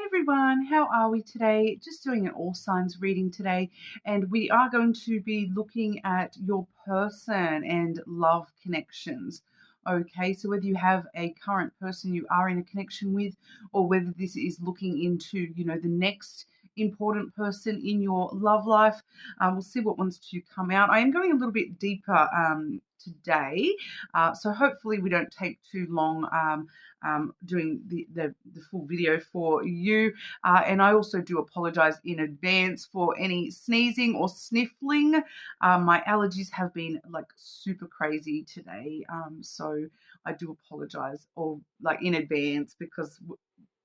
everyone, how are we today? Just doing an all signs reading today, and we are going to be looking at your person and love connections. Okay, so whether you have a current person you are in a connection with, or whether this is looking into, the next important person in your love life, we'll see what wants to come out. I am going a little bit deeper today, so hopefully we don't take too long doing the full video for you. And I also do apologize in advance for any sneezing or sniffling. My allergies have been like super crazy today. So I do apologize in advance because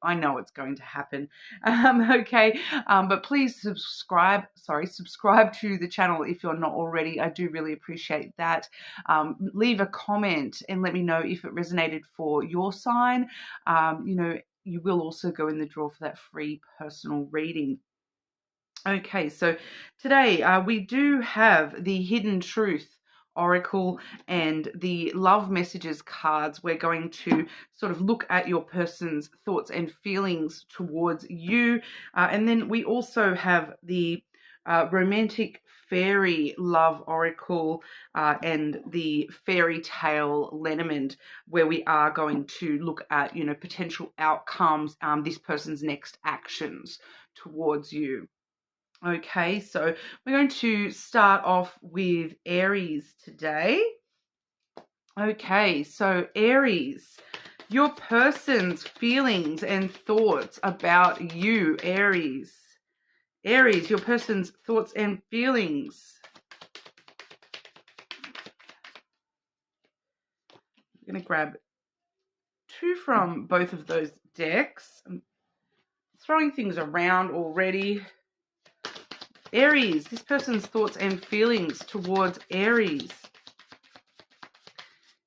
I know it's going to happen. Okay. But please subscribe to the channel if you're not already. I do really appreciate that. Leave a comment and let me know if it resonated for your sign. You will also go in the draw for that free personal reading. Okay, so today we do have the Hidden Truth Oracle and the Love Messages cards. We're going to sort of look at your person's thoughts and feelings towards you. And then we also have the Romantic Fairy Love Oracle and the Fairy Tale Lenormand, where we are going to look at, potential outcomes, this person's next actions towards you. Okay, so we're going to start off with Aries today. Okay, so Aries, your person's feelings and thoughts about you, Aries. Aries, your person's thoughts and feelings. I'm going to grab two from both of those decks. I'm throwing things around already. Aries, this person's thoughts and feelings towards Aries.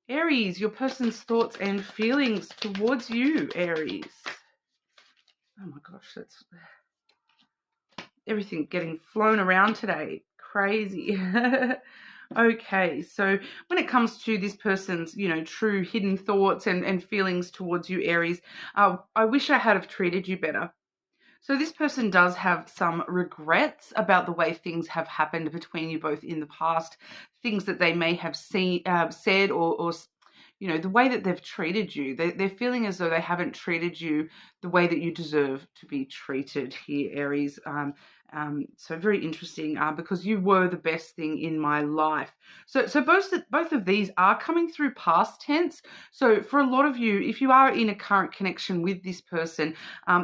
Aries, your person's thoughts and feelings towards you, Aries. Oh my gosh, that's everything getting flown around today. Crazy. Okay, so when it comes to this person's, true hidden thoughts and feelings towards you, Aries, I wish I had have treated you better. So this person does have some regrets about the way things have happened between you both in the past, things that they may have said or the way that they've treated you. They're feeling as though they haven't treated you the way that you deserve to be treated here, Aries. So very interesting because you were the best thing in my life. So both of these are coming through past tense. So for a lot of you, if you are in a current connection with this person,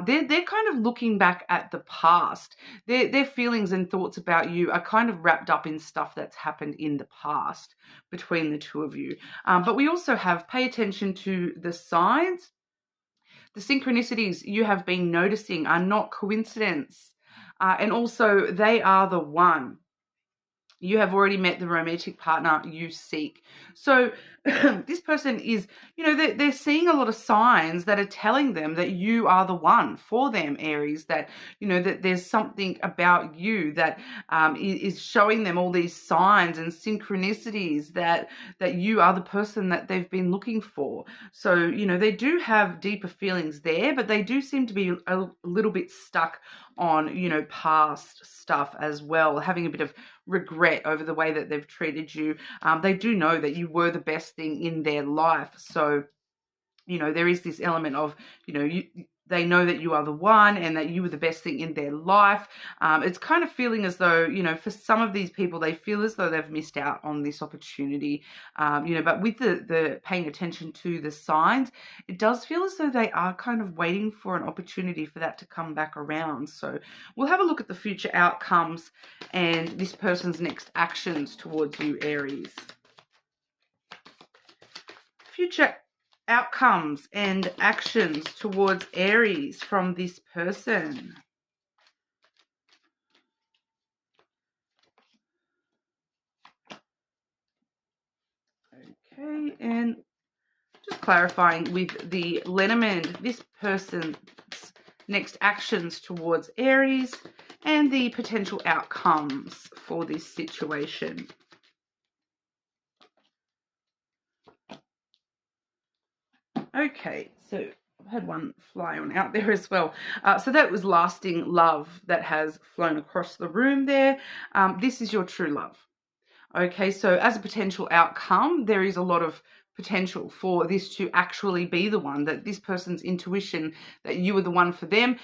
they're kind of looking back at the past. Their feelings and thoughts about you are kind of wrapped up in stuff that's happened in the past between the two of you. But we also have pay attention to the signs. The synchronicities you have been noticing are not coincidence. And also, they are the one. You have already met the romantic partner you seek. So this person is, they're seeing a lot of signs that are telling them that you are the one for them, Aries, that, that there's something about you that is showing them all these signs and synchronicities that you are the person that they've been looking for. So, they do have deeper feelings there, but they do seem to be a little bit stuck on, past stuff as well, having a bit of regret over the way that they've treated you. They do know that you were the best thing in their life. So, there is this element of, they know that you are the one and that you were the best thing in their life. It's kind of feeling as though, for some of these people, they feel as though they've missed out on this opportunity. But with the paying attention to the signs, it does feel as though they are kind of waiting for an opportunity for that to come back around. So we'll have a look at the future outcomes and this person's next actions towards you, Aries. Future outcomes and actions towards Aries from this person. Okay, and just clarifying with the Lenormand, this person's next actions towards Aries and the potential outcomes for this situation. Okay, so I've had one fly on out there as well. So that was lasting love that has flown across the room there. This is your true love. Okay, so as a potential outcome, there is a lot of potential for this to actually be the one, that this person's intuition, that you were the one for them.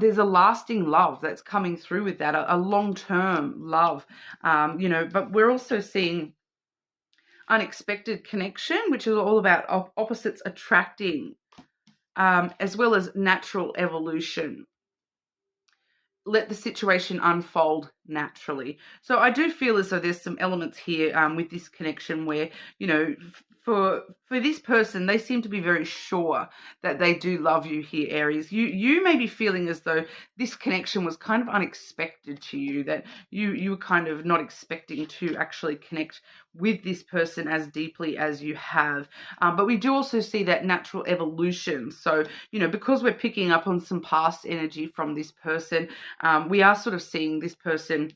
There's a lasting love that's coming through with that, a long-term love, but we're also seeing unexpected connection, which is all about opposites attracting, as well as natural evolution. Let the situation unfold naturally. So I do feel as though there's some elements here with this connection where, for this person, they seem to be very sure that they do love you here, Aries. You may be feeling as though this connection was kind of unexpected to you, that you were kind of not expecting to actually connect with this person as deeply as you have. But we do also see that natural evolution. So, because we're picking up on some past energy from this person, we are sort of seeing this person,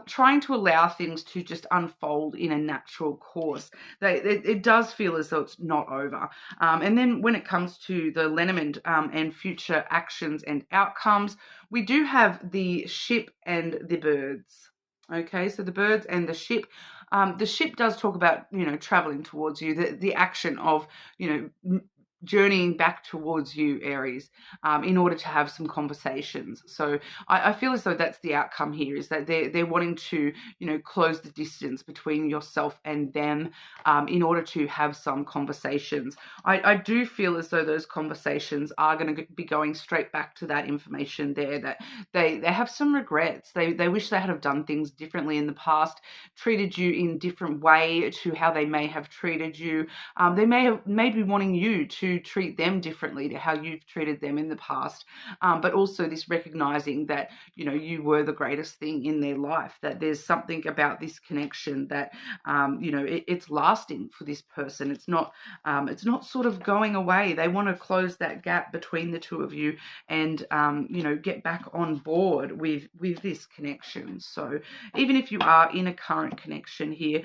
trying to allow things to just unfold in a natural course. It does feel as though it's not over. And then when it comes to the lenormand and future actions and outcomes, we do have the ship and the birds. Okay, so the birds and the ship. The ship does talk about, traveling towards you, the action of, journeying back towards you, Aries, in order to have some conversations. So I feel as though that's the outcome here, is that they're wanting to, close the distance between yourself and them in order to have some conversations. I do feel as though those conversations are going to be going straight back to that information there, that they have some regrets. They wish they had have done things differently in the past, treated you in different way to how they may have treated you. They may be wanting you to treat them differently to how you've treated them in the past, but also this recognizing that you were the greatest thing in their life, that there's something about this connection that it's lasting for this person. It's not sort of going away. They want to close that gap between the two of you and get back on board with this connection. So even if you are in a current connection here,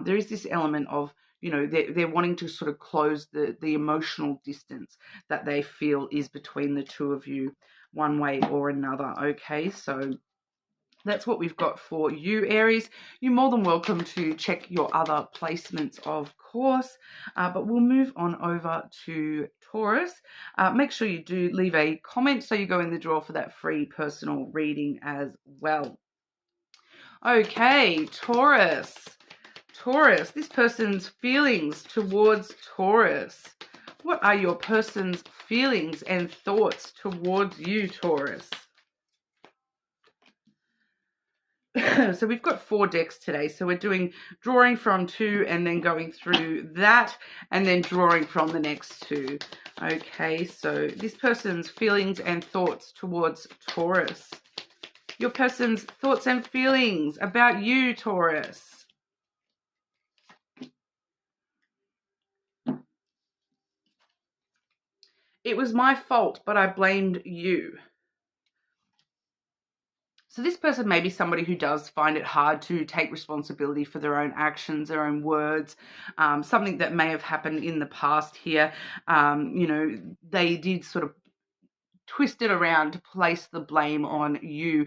there is this element of they're wanting to sort of close the emotional distance that they feel is between the two of you one way or another. Okay, so that's what we've got for you, Aries. You're more than welcome to check your other placements, of course, but we'll move on over to Taurus. Make sure you do leave a comment so you go in the draw for that free personal reading as well. Okay, Taurus, this person's feelings towards Taurus. What are your person's feelings and thoughts towards you, Taurus? So we've got 4 decks today. So we're doing drawing from 2 and then going through that and then drawing from the next 2. Okay, so this person's feelings and thoughts towards Taurus. Your person's thoughts and feelings about you, Taurus. It was my fault, but I blamed you. So this person may be somebody who does find it hard to take responsibility for their own actions, their own words, something that may have happened in the past here. They did sort of twist it around to place the blame on you.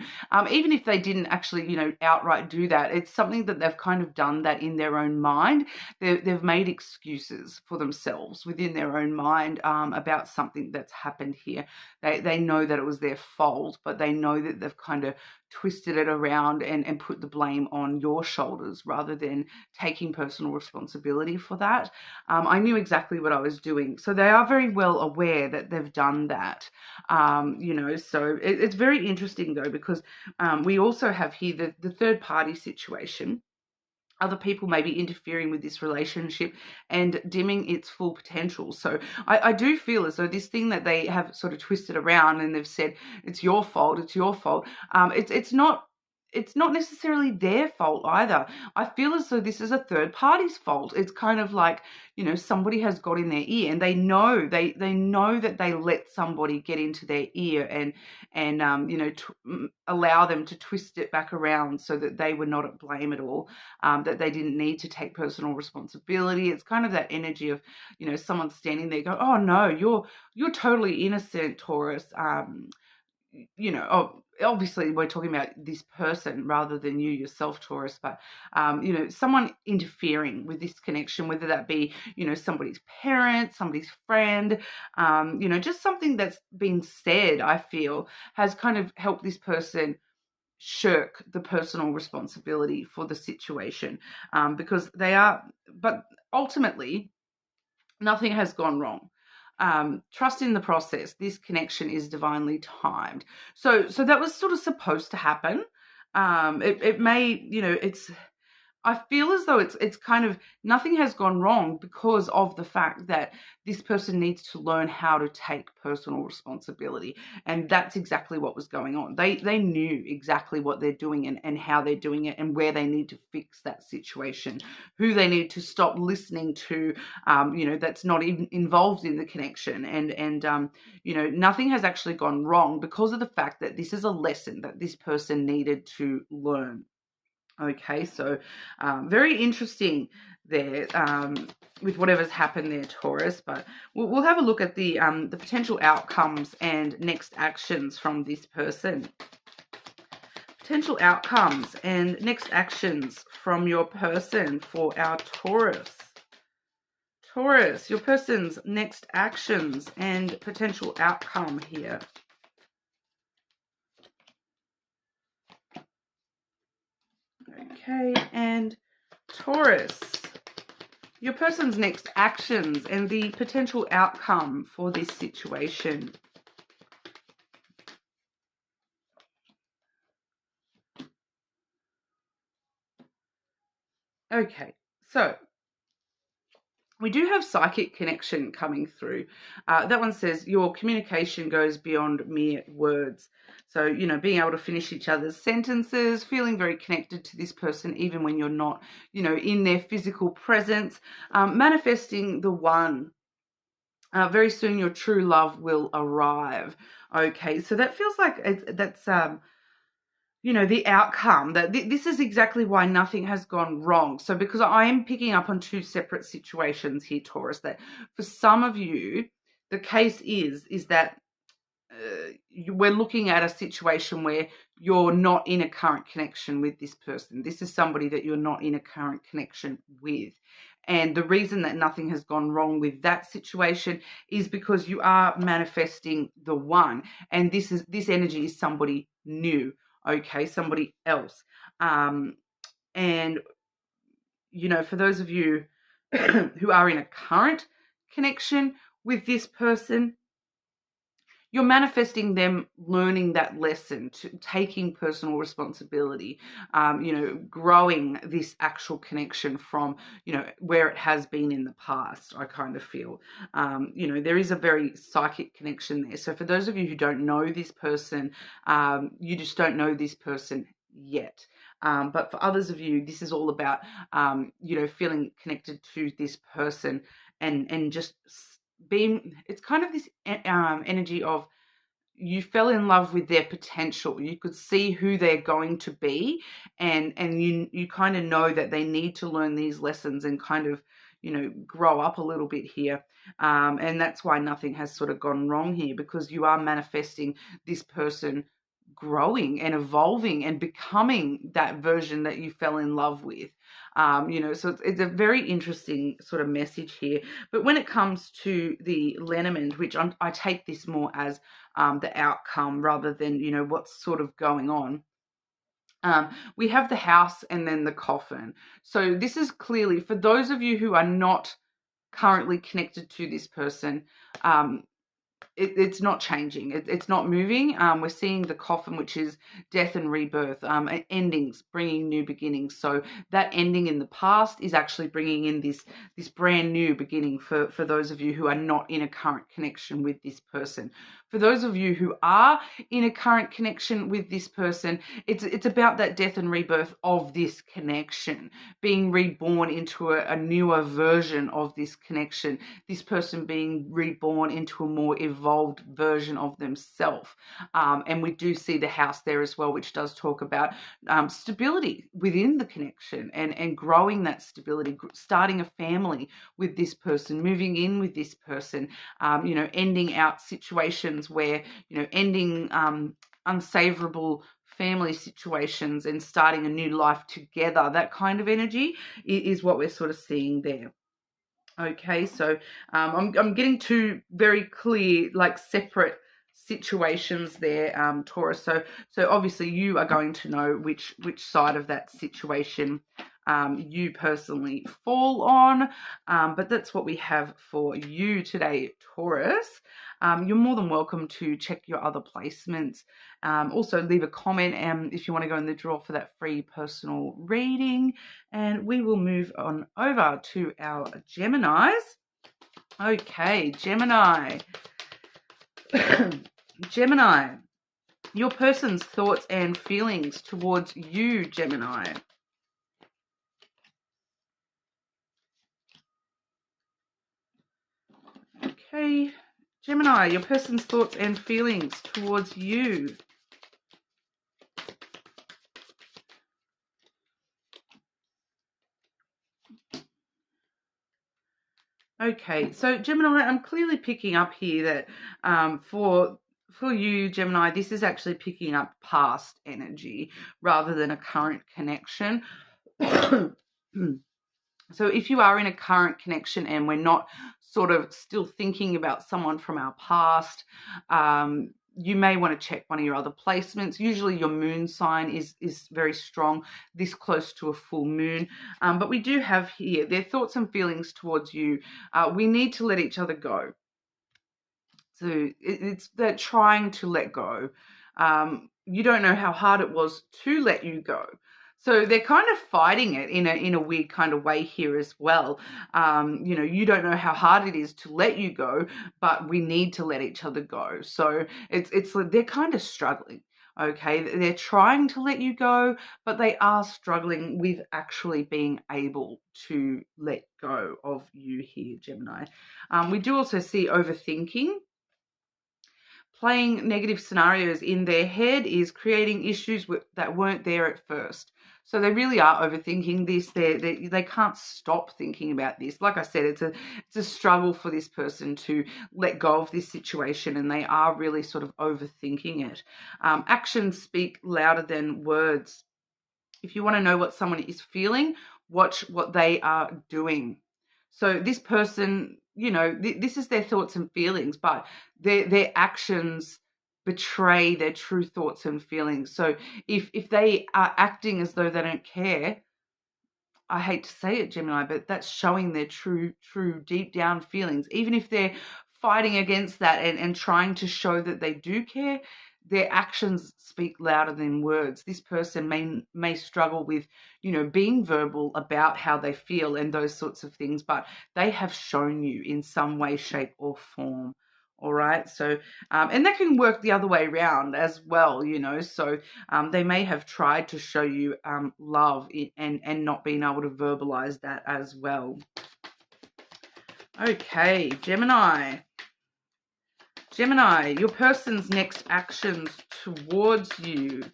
Even if they didn't actually, outright do that, it's something that they've kind of done that in their own mind. They've made excuses for themselves within their own mind about something that's happened here. They know that it was their fault, but they know that they've kind of twisted it around and put the blame on your shoulders rather than taking personal responsibility for that. I knew exactly what I was doing. So they are very well aware that they've done that. So it's very interesting though, because we also have here the third party situation. Other people may be interfering with this relationship and dimming its full potential. So I do feel as though this thing that they have sort of twisted around and they've said, it's your fault. It's not it's not necessarily their fault either. I feel as though this is a third party's fault. It's kind of like, somebody has got in their ear, and they know that they let somebody get into their ear and allow them to twist it back around so that they were not at blame at all, that they didn't need to take personal responsibility. It's kind of that energy of, someone standing there going, oh no, you're totally innocent, Taurus. Obviously we're talking about this person rather than you yourself, Taurus, but, someone interfering with this connection, whether that be, somebody's parent, somebody's friend, just something that's been said, I feel, has kind of helped this person shirk the personal responsibility for the situation, because but ultimately, nothing has gone wrong. Trust in the process. This connection is divinely timed. So that was sort of supposed to happen. It may, I feel as though it's kind of nothing has gone wrong because of the fact that this person needs to learn how to take personal responsibility. And that's exactly what was going on. They knew exactly what they're doing and how they're doing it and where they need to fix that situation, who they need to stop listening to, that's not even involved in the connection. And nothing has actually gone wrong because of the fact that this is a lesson that this person needed to learn. Okay, so very interesting there with whatever's happened there, Taurus. But we'll have a look at the potential outcomes and next actions from this person. Potential outcomes and next actions from your person for our Taurus. Taurus, your person's next actions and potential outcome here. Okay, and Taurus, your person's next actions and the potential outcome for this situation. Okay, so we do have psychic connection coming through. That one says your communication goes beyond mere words. So, being able to finish each other's sentences, feeling very connected to this person, even when you're not, in their physical presence, manifesting the one. Very soon your true love will arrive. Okay, so that feels like that's the outcome, that this is exactly why nothing has gone wrong. So because I am picking up on two separate situations here, Taurus, that for some of you, the case is that we're looking at a situation where you're not in a current connection with this person. This is somebody that you're not in a current connection with. And the reason that nothing has gone wrong with that situation is because you are manifesting the one. And this energy is somebody new. Okay, somebody else. And, for those of you who are in a current connection with this person, you're manifesting them learning that lesson, taking personal responsibility, growing this actual connection from, where it has been in the past, I kind of feel. There is a very psychic connection there. So for those of you who don't know this person, you just don't know this person yet. But for others of you, this is all about, feeling connected to this person and just it's kind of this energy of you fell in love with their potential. You could see who they're going to be, and you kind of know that they need to learn these lessons and kind of grow up a little bit here, and that's why nothing has sort of gone wrong here, because you are manifesting this person growing and evolving and becoming that version that you fell in love with. So it's a very interesting sort of message here. But when it comes to the lenormand, which I take this more as the outcome rather than, what's sort of going on, we have the house and then the coffin. So this is clearly, for those of you who are not currently connected to this person, it's not changing. It's not moving. We're seeing the coffin, which is death and rebirth, endings, bringing new beginnings. So that ending in the past is actually bringing in this brand new beginning for those of you who are not in a current connection with this person. for those of you who are in a current connection with this person, it's about that death and rebirth of this connection, being reborn into a newer version of this connection, this person being reborn into a more evolved version of themselves. And we do see the house there as well, which does talk about stability within the connection and growing that stability, starting a family with this person, moving in with this person, ending out situations where, ending unsavourable family situations and starting a new life together. That kind of energy is what we're sort of seeing there. Okay, so I'm getting two very clear, like, separate situations there, Taurus. So obviously you are going to know which side of that situation you personally fall on, but that's what we have for you today, Taurus. You're more than welcome to check your other placements. Also leave a comment if you want to go in the draw for that free personal reading, and we will move on over to our Geminis. Okay, Gemini. Gemini, your person's thoughts and feelings towards you, Gemini. Okay, Gemini, your person's thoughts and feelings towards you. Okay, so Gemini, I'm clearly picking up here that for you, Gemini, this is actually picking up past energy rather than a current connection. So if you are in a current connection and we're not sort of still thinking about someone from our past, you may want to check one of your other placements. Usually your moon sign is very strong, this close to a full moon. But we do have here their thoughts and feelings towards you. We need to let each other go. So it's they're trying to let go. You don't know how hard it was to let you go. So they're kind of fighting it in a weird kind of way here as well. You don't know how hard it is to let you go, but we need to let each other go. So it's like they're kind of struggling. Okay, they're trying to let you go, but they are struggling with actually being able to let go of you here, Gemini. We do also see overthinking. Playing negative scenarios in their head is creating issues that weren't there at first. So they really are overthinking this. They can't stop thinking about this. Like I said, it's a struggle for this person to let go of this situation, and they are really sort of overthinking it. Actions speak louder than words. If you want to know what someone is feeling, watch what they are doing. So this person, this is their thoughts and feelings, but their actions betray their true thoughts and feelings. So if they are acting as though they don't care, I hate to say it, Gemini, but that's showing their true deep down feelings. Even if they're fighting against that and trying to show that they do care, their actions speak louder than words. This person may struggle with, being verbal about how they feel and those sorts of things, but they have shown you in some way, shape, or form. All right. So, and that can work the other way around as well, So they may have tried to show you love and not being able to verbalize that as well. Okay, Gemini. Gemini, your person's next actions towards you.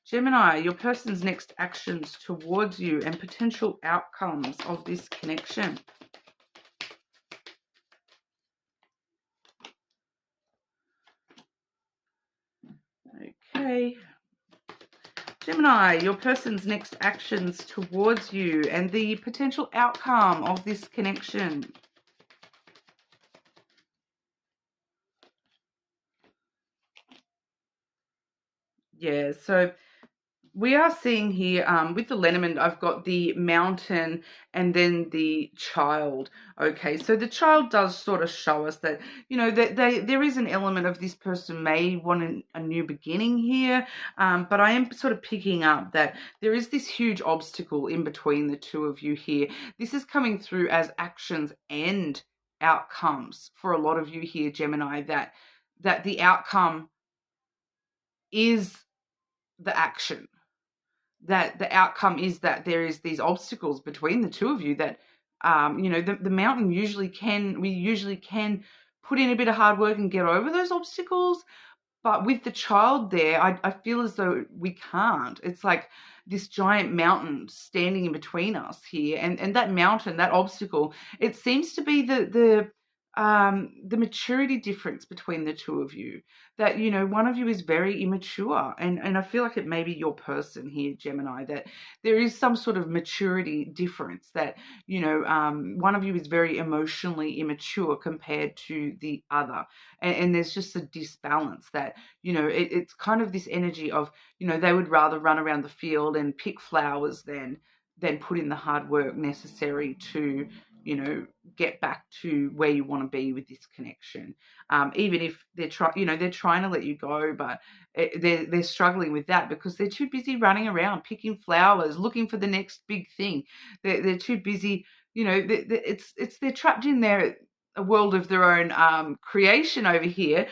Gemini, your person's next actions towards you and potential outcomes of this connection. Okay. Gemini, your person's next actions towards you and the potential outcome of this connection. Yeah, so we are seeing here with the lenormand, I've got the mountain and then the child. Okay, so the child does sort of show us that, that there is an element of this person may want a new beginning here, but I am sort of picking up that there is this huge obstacle in between the two of you here. This is coming through as actions and outcomes for a lot of you here, Gemini, that that the outcome is the action, that the outcome is that there is these obstacles between the two of you that, the mountain we usually can put in a bit of hard work and get over those obstacles. But with the child there, I feel as though we can't. It's like this giant mountain standing in between us here. And that mountain, that obstacle, it seems to be the maturity difference between the two of you. That, one of you is very immature. And I feel like it may be your person here, Gemini, that there is some sort of maturity difference, that, one of you is very emotionally immature compared to the other. And there's just a disbalance that, it's kind of this energy of, they would rather run around the field and pick flowers than put in the hard work necessary to, get back to where you want to be with this connection. Even if they're trying to let you go, but they're struggling with that because they're too busy running around picking flowers, looking for the next big thing. They're too busy. They're trapped in a world of their own creation over here,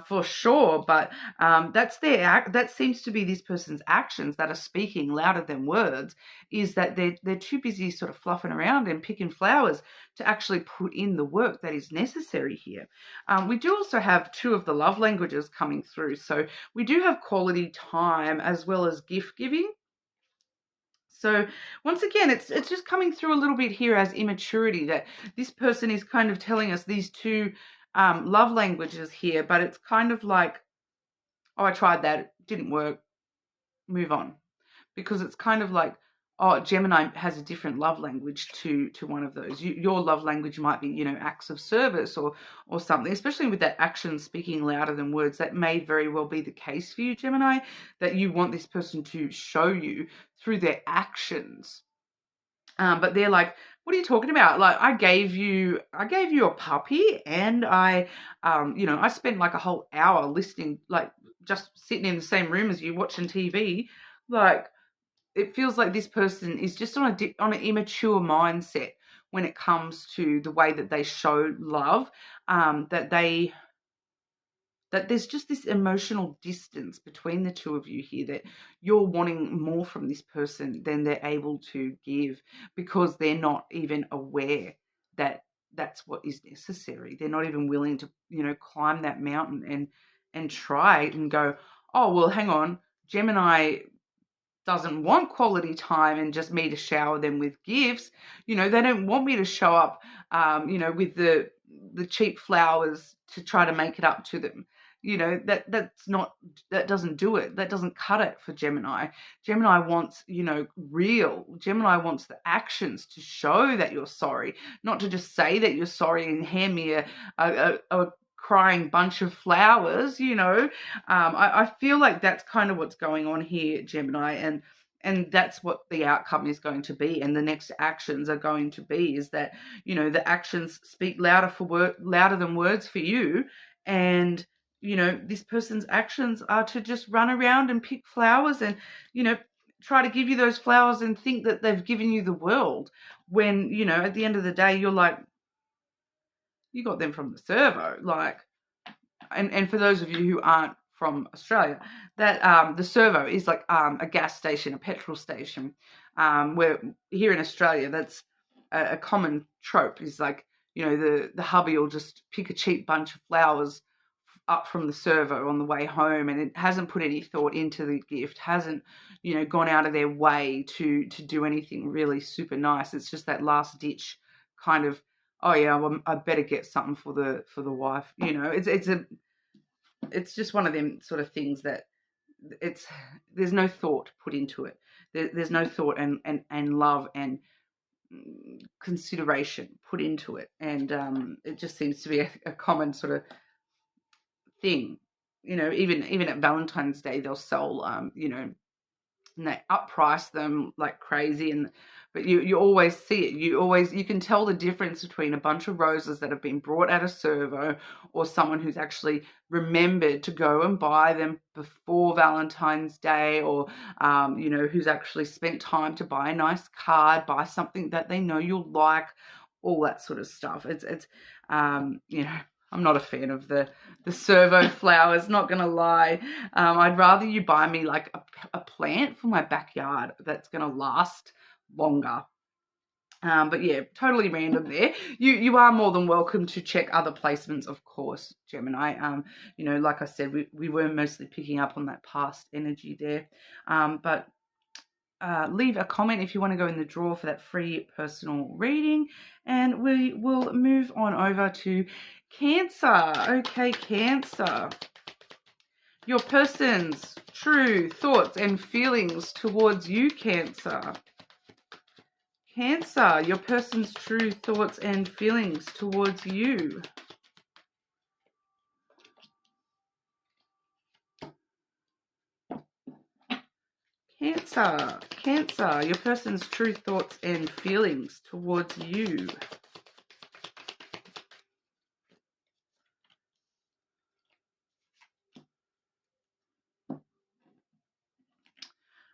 for sure. But that seems to be this person's actions that are speaking louder than words. Is that they're too busy sort of fluffing around and picking flowers to actually put in the work that is necessary here. We do also have two of the love languages coming through. So we do have quality time as well as gift giving. So once again, it's just coming through a little bit here as immaturity, that this person is kind of telling us these two love languages here, but it's kind of like, oh, I tried that, it didn't work, move on. Because it's kind of like, oh, Gemini has a different love language to one of those. Your love language might be, acts of service or something, especially with that action speaking louder than words. That may very well be the case for you, Gemini, that you want this person to show you through their actions. But they're like, what are you talking about? Like, I gave you a puppy, and I spent like a whole hour listening, like just sitting in the same room as you watching TV. Like, it feels like this person is just on an immature mindset when it comes to the way that they show love, that there's just this emotional distance between the two of you here, that you're wanting more from this person than they're able to give, because they're not even aware that that's what is necessary. They're not even willing to, climb that mountain and try and go, oh, well, hang on, Gemini doesn't want quality time and just me to shower them with gifts. They don't want me to show up, with the cheap flowers to try to make it up to them. That doesn't do it. That doesn't cut it for Gemini. Gemini wants, real. Gemini wants the actions to show that you're sorry, not to just say that you're sorry and hand me a crying bunch of flowers. I feel like that's kind of what's going on here, Gemini, and that's what the outcome is going to be, and the next actions are going to be, is that, the actions speak louder than words for you, and this person's actions are to just run around and pick flowers and, try to give you those flowers and think that they've given you the world, when, at the end of the day, you're like, you got them from the servo. Like, and for those of you who aren't from Australia, that the servo is like a gas station, a petrol station, where here in Australia, that's a common trope, is like, the hubby will just pick a cheap bunch of flowers up from the servo on the way home, and it hasn't put any thought into the gift, hasn't, gone out of their way to do anything really super nice. It's just that last ditch kind of, oh yeah, well, I better get something for the wife. It's just one of them sort of things that there's no thought put into it. There's no thought and love and consideration put into it, and it just seems to be a common sort of thing. Even at Valentine's Day, they'll sell and they upprice them like crazy, but you always see it. You can tell the difference between a bunch of roses that have been brought at a servo, or someone who's actually remembered to go and buy them before Valentine's Day, or who's actually spent time to buy a nice card, buy something that they know you'll like, all that sort of stuff. It's I'm not a fan of the servo flowers, not going to lie. I'd rather you buy me like a plant for my backyard that's going to last longer. But yeah, totally random there. You are more than welcome to check other placements, of course, Gemini. You know, like I said, we were mostly picking up on that past energy there. But leave a comment if you want to go in the draw for that free personal reading. And we will move on over to Cancer. Okay, Cancer. Your person's true thoughts and feelings towards you, Cancer. Cancer, your person's true thoughts and feelings towards you. Cancer, Cancer, your person's true thoughts and feelings towards you.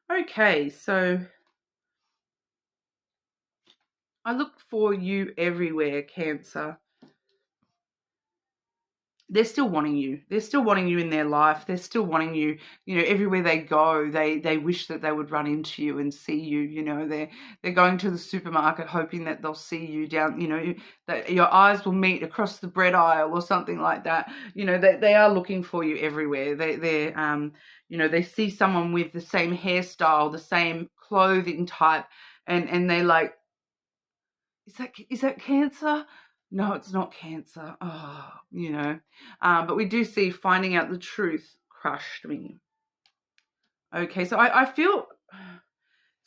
Okay, so I look for you everywhere, Cancer. They're still wanting you. They're still wanting you in their life. They're still wanting you, you know, everywhere they go, they wish that they would run into you and see you, you know. They're going to the supermarket hoping that they'll see you down, you know, that your eyes will meet across the bread aisle or something like that. You know, they are looking for you everywhere. They're you know, they see someone with the same hairstyle, the same clothing type, and they're like, is that Cancer? No, it's not Cancer. Oh, you know. But we do see finding out the truth crushed me. Okay, so I feel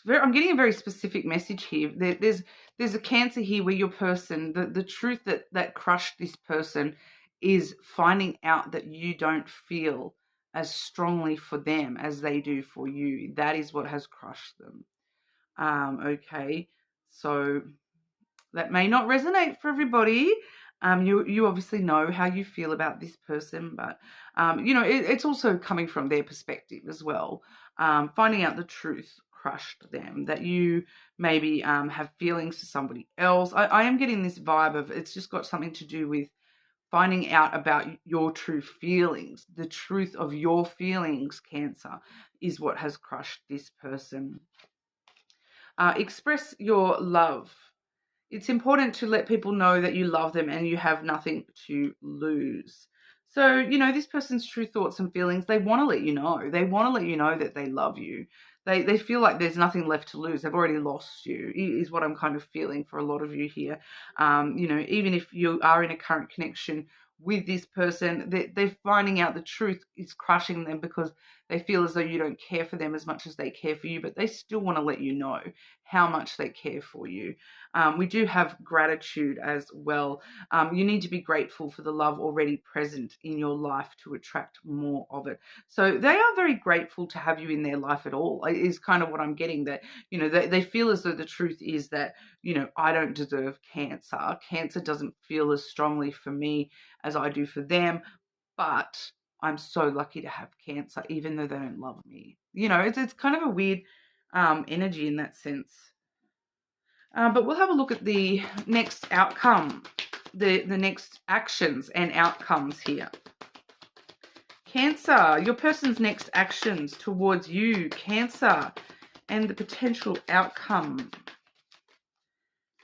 I'm getting a very specific message here. There's a Cancer here where your person, the truth that crushed this person is finding out that you don't feel as strongly for them as they do for you. That is what has crushed them. Okay, so that may not resonate for everybody. You obviously know how you feel about this person, but you know, it's also coming from their perspective as well. Finding out the truth crushed them, that you maybe have feelings for somebody else. I am getting this vibe of it's just got something to do with finding out about your true feelings. The truth of your feelings, Cancer, is what has crushed this person. Express your love. It's important to let people know that you love them and you have nothing to lose. So, you know, this person's true thoughts and feelings, they want to let you know. They want to let you know that they love you. They feel like there's nothing left to lose. They've already lost you, is what I'm kind of feeling for a lot of you here. You know, even if you are in a current connection with this person, they're finding out the truth is crushing them because they feel as though you don't care for them as much as they care for you, but they still want to let you know how much they care for you. We do have gratitude as well. You need to be grateful for the love already present in your life to attract more of it. So they are very grateful to have you in their life at all, is kind of what I'm getting, that, you know, they feel as though the truth is that, you know, I don't deserve Cancer. Cancer doesn't feel as strongly for me as I do for them, but I'm so lucky to have Cancer, even though they don't love me. You know, it's kind of a weird energy in that sense. But we'll have a look at the next outcome, the next actions and outcomes here. Cancer, your person's next actions towards you, Cancer, and the potential outcome.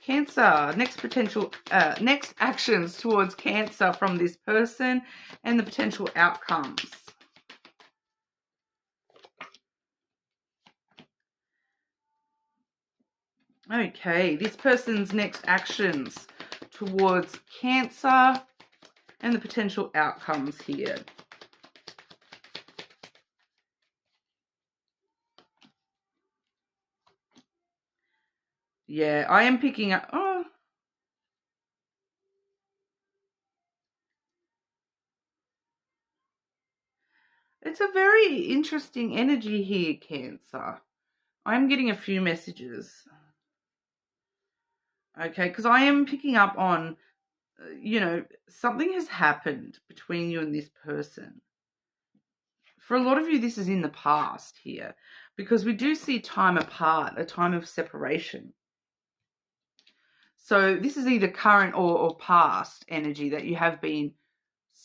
Cancer, next actions towards Cancer from this person and the potential outcomes. Okay, this person's next actions towards Cancer and the potential outcomes here. Yeah, I am picking up... Oh. It's a very interesting energy here, Cancer. I'm getting a few messages. Okay, because I am picking up on, you know, something has happened between you and this person. For a lot of you, this is in the past here, because we do see time apart, a time of separation. So this is either current or past energy that you have been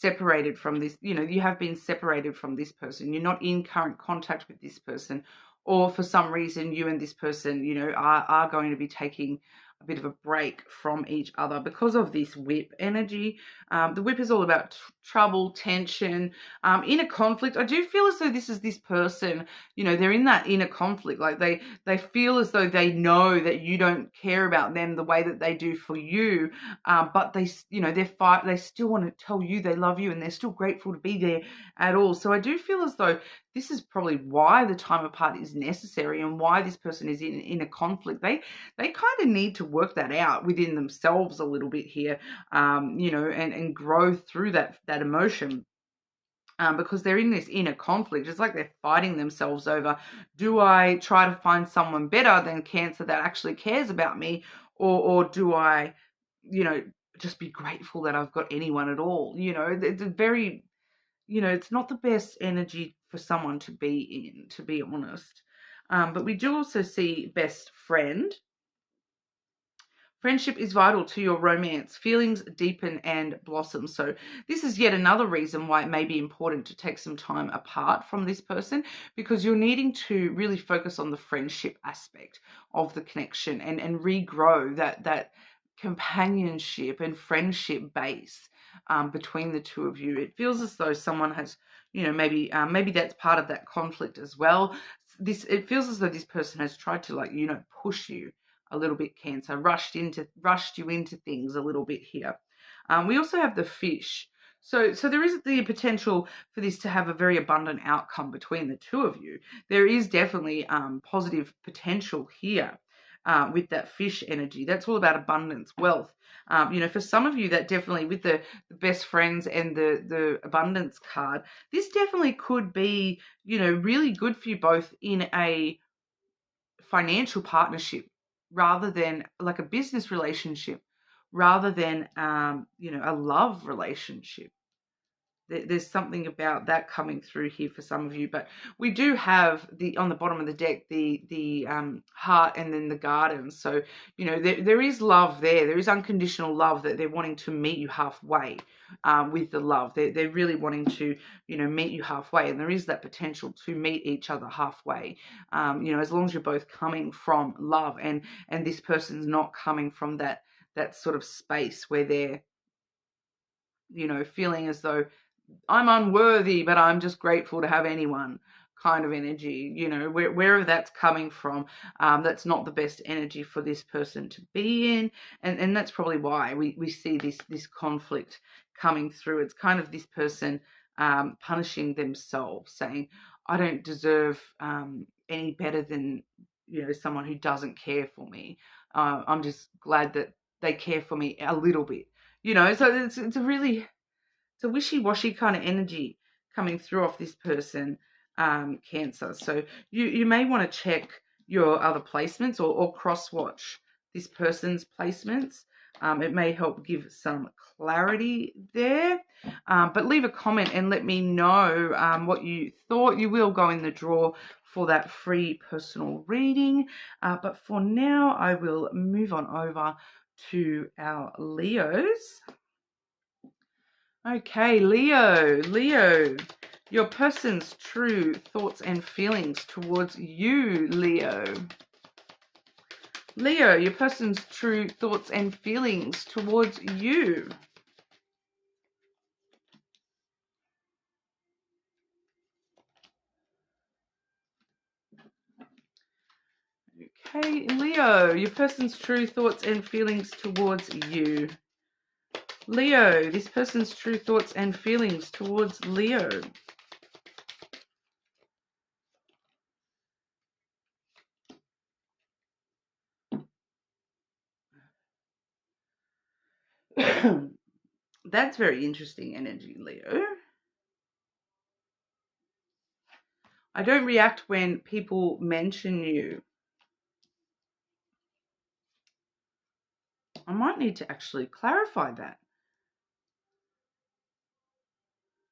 separated from this, you have been separated from this person. You're not in current contact with this person, or for some reason you and this person, are going to be taking a bit of a break from each other because of this whip energy. The whip is all about trouble, tension, inner conflict. I do feel as though this is this person, they're in that inner conflict. Like they feel as though they know that you don't care about them the way that they do for you, but they still want to tell you they love you, and they're still grateful to be there at all. So I do feel as though this is probably why the time apart is necessary, and why this person is in a conflict. They kind of need to work that out within themselves a little bit here, and grow through that emotion. Because they're in this inner conflict. It's like they're fighting themselves over, do I try to find someone better than Cancer that actually cares about me, or do I, just be grateful that I've got anyone at all? It's a very, it's not the best energy for someone to be in, to be honest. But we do also see best friend. Friendship is vital to your romance. Feelings deepen and blossom. So this is yet another reason why it may be important to take some time apart from this person, because you're needing to really focus on the friendship aspect of the connection and regrow that companionship and friendship base between the two of you. It feels as though someone has, maybe that's part of that conflict as well. It feels as though this person has tried to push you a little bit, Cancer, rushed you into things a little bit here. We also have the Fish. So there is the potential for this to have a very abundant outcome between the two of you. There is definitely positive potential here with that Fish energy. That's all about abundance, wealth. For some of you, that definitely, with the best friends and the abundance card, this definitely could be, really good for you both in a financial partnership, rather than like a business relationship, rather than a love relationship. There's something about that coming through here for some of you. But we do have on the bottom of the deck the heart and then the garden. So there is love there. There is unconditional love, that they're wanting to meet you halfway with the love. They're really wanting to meet you halfway, and there is that potential to meet each other halfway. As long as you're both coming from love, and this person's not coming from that sort of space where they're feeling as though I'm unworthy, but I'm just grateful to have anyone kind of energy. Wherever that's coming from, that's not the best energy for this person to be in, and that's probably why we see this conflict coming through. It's kind of this person punishing themselves, saying, I don't deserve any better than someone who doesn't care for me. I'm just glad that they care for me a little bit. So it's a really, it's a wishy-washy kind of energy coming through off this person, Cancer. So you may want to check your other placements, or cross-watch this person's placements. It may help give some clarity there. But leave a comment and let me know what you thought. You will go in the draw for that free personal reading. But for now, I will move on over to our Leos. Okay, Leo, your person's true thoughts and feelings towards you, Leo. Leo, your person's true thoughts and feelings towards you. Okay, Leo, your person's true thoughts and feelings towards you. Leo, this person's true thoughts and feelings towards Leo. That's very interesting energy, Leo. I don't react when people mention you. I might need to actually clarify that.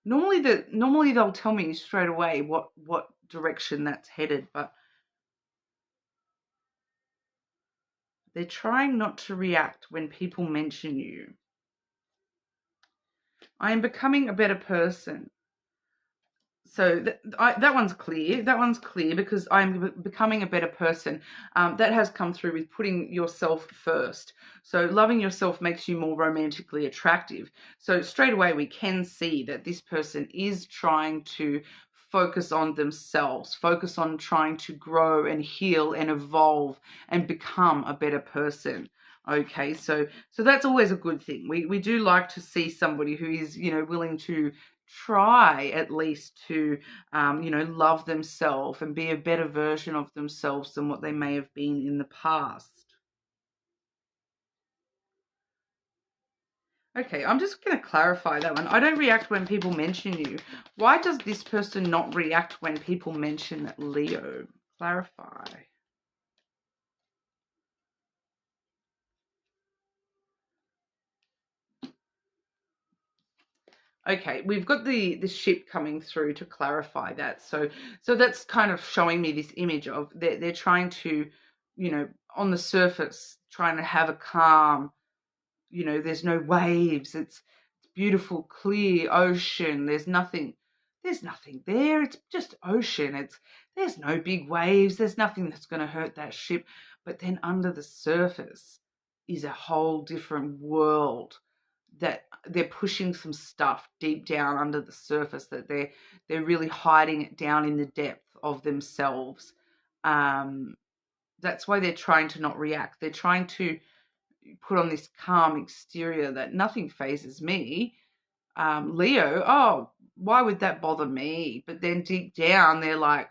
Normally they'll tell me straight away what direction that's headed, but they're trying not to react when people mention you. I am becoming a better person. So that one's clear. That one's clear because I'm becoming a better person. That has come through with putting yourself first. So loving yourself makes you more romantically attractive. So straight away we can see that this person is trying to focus on themselves, focus on trying to grow and heal and evolve and become a better person. Okay, so that's always a good thing. We do like to see somebody who is, willing to try at least to, love themselves and be a better version of themselves than what they may have been in the past. Okay, I'm just going to clarify that one. I don't react when people mention you. Why does this person not react when people mention Leo? Clarify. Okay, we've got the ship coming through to clarify that. So that's kind of showing me this image of they're trying to, on the surface, trying to have a calm, there's no waves. It's beautiful, clear ocean. There's nothing there. It's just ocean. There's no big waves. There's nothing that's going to hurt that ship. But then under the surface is a whole different world that they're pushing some stuff deep down under the surface, that they're really hiding it down in the depth of themselves. That's why they're trying to not react. They're trying to put on this calm exterior that nothing phases me. Leo, oh, why would that bother me? But then deep down, they're like,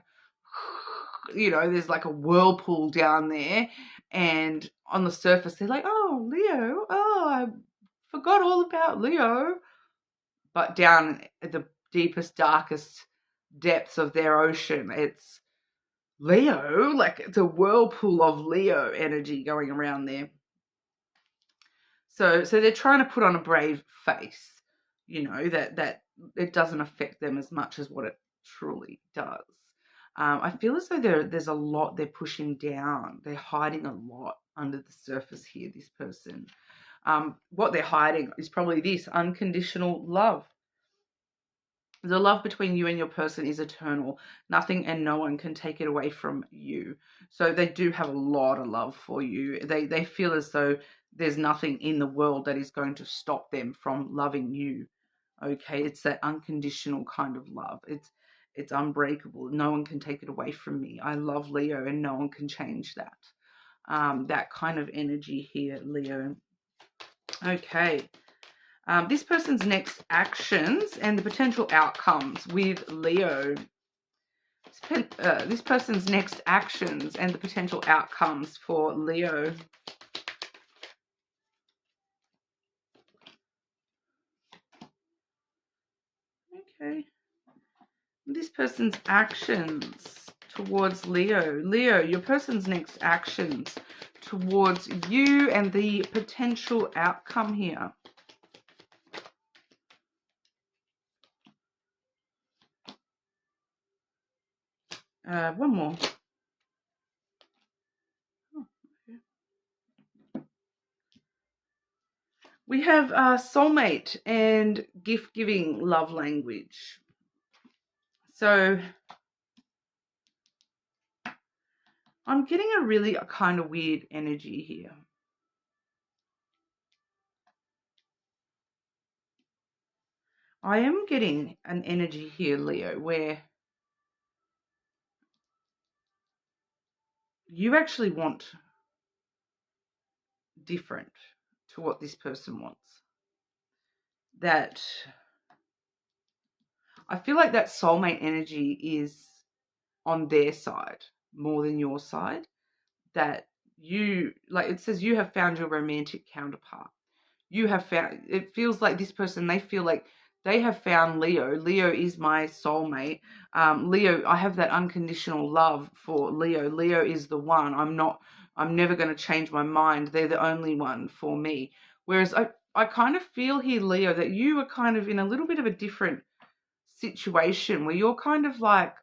there's like a whirlpool down there. And on the surface, they're like, oh, Leo, oh, I forgot all about Leo. But down at the deepest, darkest depths of their ocean, it's Leo, like it's a whirlpool of Leo energy going around there. So they're trying to put on a brave face, that it doesn't affect them as much as what it truly does. I feel as though there's a lot they're pushing down. They're hiding a lot under the surface here, this person. What they're hiding is probably this unconditional love. The love between you and your person is eternal. Nothing and no one can take it away from you. So they do have a lot of love for you. They feel as though there's nothing in the world that is going to stop them from loving you. Okay, it's that unconditional kind of love. It's unbreakable. No one can take it away from me. I love Leo and no one can change that. That kind of energy here, Leo. Okay. This person's next actions and the potential outcomes with Leo. This person's next actions and the potential outcomes for Leo. Okay. This person's actions towards Leo. Leo, your person's next actions towards you and the potential outcome here. One more. Oh, okay. We have soulmate and gift-giving love language. So I'm getting a kind of weird energy here. I am getting an energy here, Leo, where you actually want different to what this person wants. That I feel like that soulmate energy is on their side more than your side. That you, like it says, you have found your romantic counterpart. You have found, it feels like this person, they feel like they have found Leo. Leo is my soulmate. Leo, I have that unconditional love for Leo. Leo is the one. I'm never going to change my mind. They're the only one for me. Whereas I kind of feel here, Leo, that you are kind of in a little bit of a different situation where you're kind of like,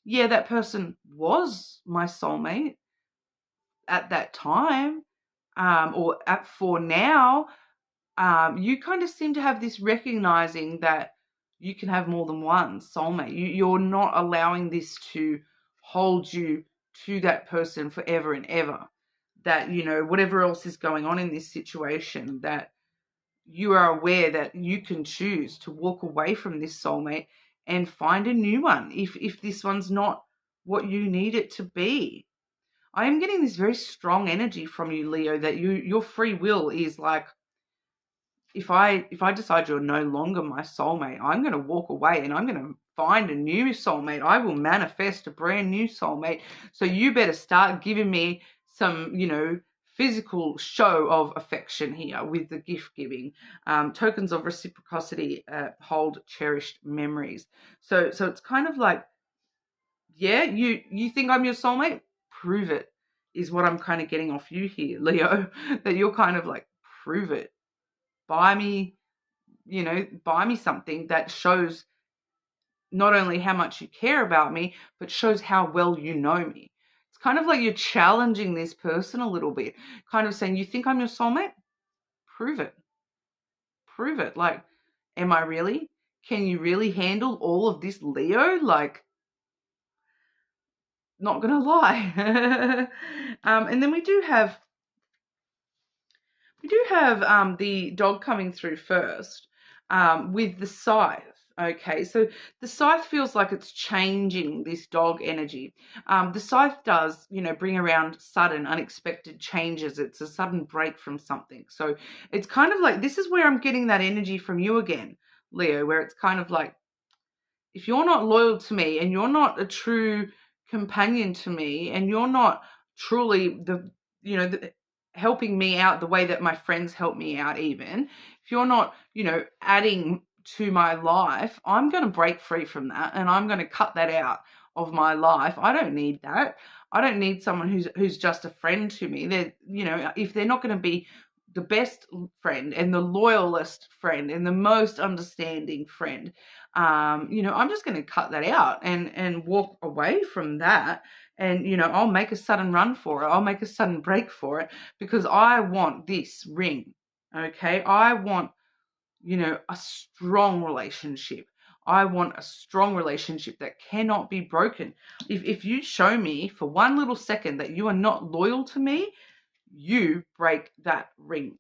yeah, that person was my soulmate at that time, or for now. you kind of seem to have this recognizing that you can have more than one soulmate. You're not allowing this to hold you to that person forever and ever. That, you know, whatever else is going on in this situation, that you are aware that you can choose to walk away from this soulmate and find a new one if this one's not what you need it to be. I am getting this very strong energy from you, Leo, that your free will is like, if I decide you're no longer my soulmate, I'm going to walk away and I'm going to find a new soulmate. I will manifest a brand new soulmate. So you better start giving me some, you know, physical show of affection here with the gift giving. Tokens of reciprocity hold cherished memories. So it's kind of like, yeah, you think I'm your soulmate? Prove it, is what I'm kind of getting off you here, Leo. That you're kind of like, prove it. Buy me, you know, buy me something that shows not only how much you care about me, but shows how well you know me. It's kind of like you're challenging this person a little bit, kind of saying, you think I'm your soulmate? Prove it. Prove it. Like, am I really? Can you really handle all of this, Leo? Like, not gonna lie. And then we do have the dog coming through first, with the scythe. Okay, so the scythe feels like it's changing this dog energy. The scythe does, you know, bring around sudden, unexpected changes. It's a sudden break from something. So it's kind of like, this is where I'm getting that energy from you again, Leo, where it's kind of like, if you're not loyal to me and you're not a true companion to me and you're not truly helping me out the way that my friends help me out, even if you're not, you know, adding to my life, I'm going to break free from that and I'm going to cut that out of my life. I don't need that. I don't need someone who's just a friend to me. They're, you know, if they're not going to be the best friend and the loyalist friend and the most understanding friend, you know, I'm just going to cut that out and walk away from that. And, you know, I'll make a sudden run for it. I'll make a sudden break for it because I want this ring. Okay. I want, you know, a strong relationship. I want a strong relationship that cannot be broken. If you show me for one little second that you are not loyal to me, you break that ring.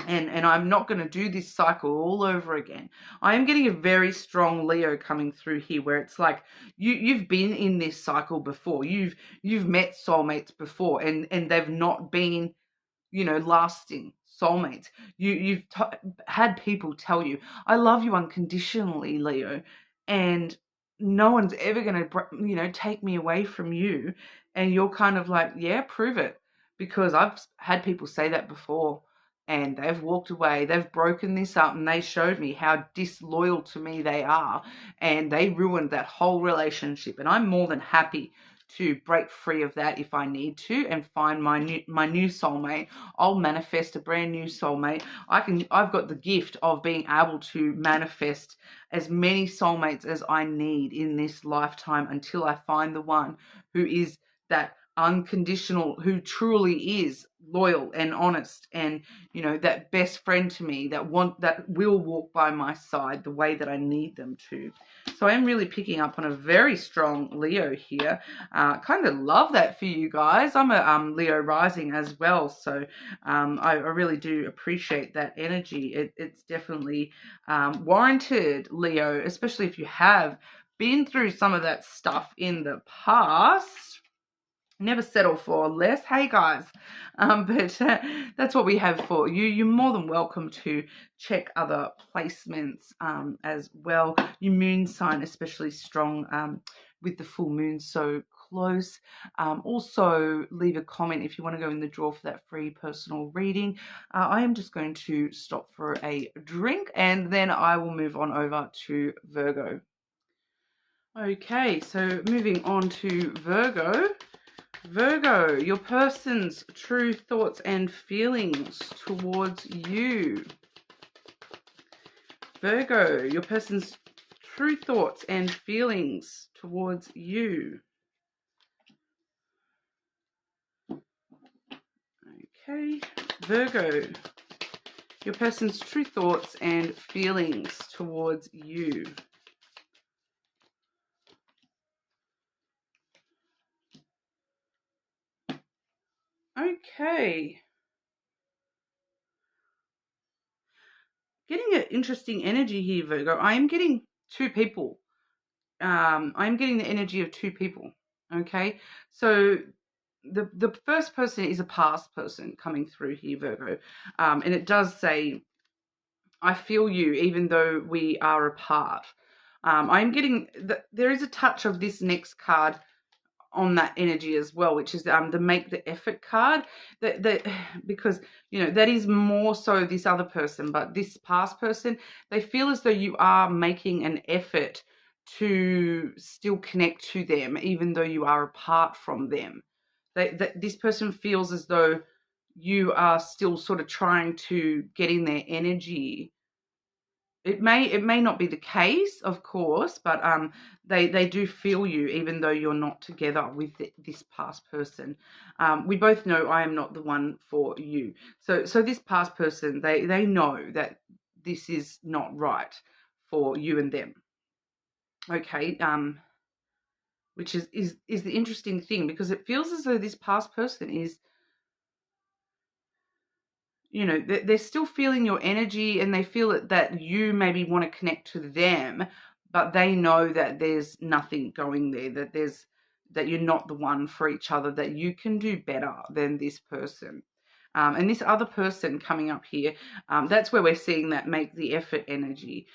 And I'm not going to do this cycle all over again. I am getting a very strong Leo coming through here where it's like you've been in this cycle before. You've met soulmates before and they've not been, you know, lasting soulmates. You've had people tell you, I love you unconditionally, Leo, and no one's ever going to, you know, take me away from you. And you're kind of like, yeah, prove it. Because I've had people say that before and they've walked away, they've broken this up and they showed me how disloyal to me they are and they ruined that whole relationship. And I'm more than happy to break free of that if I need to and find my new soulmate. I'll manifest a brand new soulmate. I've got the gift of being able to manifest as many soulmates as I need in this lifetime until I find the one who is that unconditional, who truly is loyal and honest and, you know, that best friend to me that will walk by my side the way that I need them to. So I am really picking up on a very strong Leo here. Kind of love that for you guys. I'm a Leo rising as well, so I really do appreciate that energy. It's definitely warranted, Leo, especially if you have been through some of that stuff in the past. Never settle for less. Hey guys, but that's what we have for you. You're more than welcome to check other placements as well. Your moon sign especially strong with the full moon so close. Also leave a comment if you want to go in the draw for that free personal reading. I am just going to stop for a drink and then I will move on over to Virgo. Okay, so moving on to Virgo. Virgo, your person's true thoughts and feelings towards you. Virgo, your person's true thoughts and feelings towards you. Okay, Virgo, Your person's true thoughts and feelings towards you. Okay. Getting an interesting energy here, Virgo. I am getting two people. I'm getting the energy of two people. Okay. So the first person is a past person coming through here, Virgo. And it does say, I feel you even though we are apart. I'm getting there is a touch of this next card on that energy as well, which is the make the effort card. That because that is more so this other person, but this past person, they feel as though you are making an effort to still connect to them even though you are apart from them. This person feels as though you are still sort of trying to get in their energy. It may not be the case, of course, but they do feel you even though you're not together with this past person. We both know I am not the one for you. So this past person, they know that this is not right for you and them. Okay, which is the interesting thing, because it feels as though this past person is, they're still feeling your energy, and they feel that you maybe want to connect to them, but they know that there's nothing going there, that you're not the one for each other, that you can do better than this person. And this other person coming up here, that's where we're seeing that make the effort energy.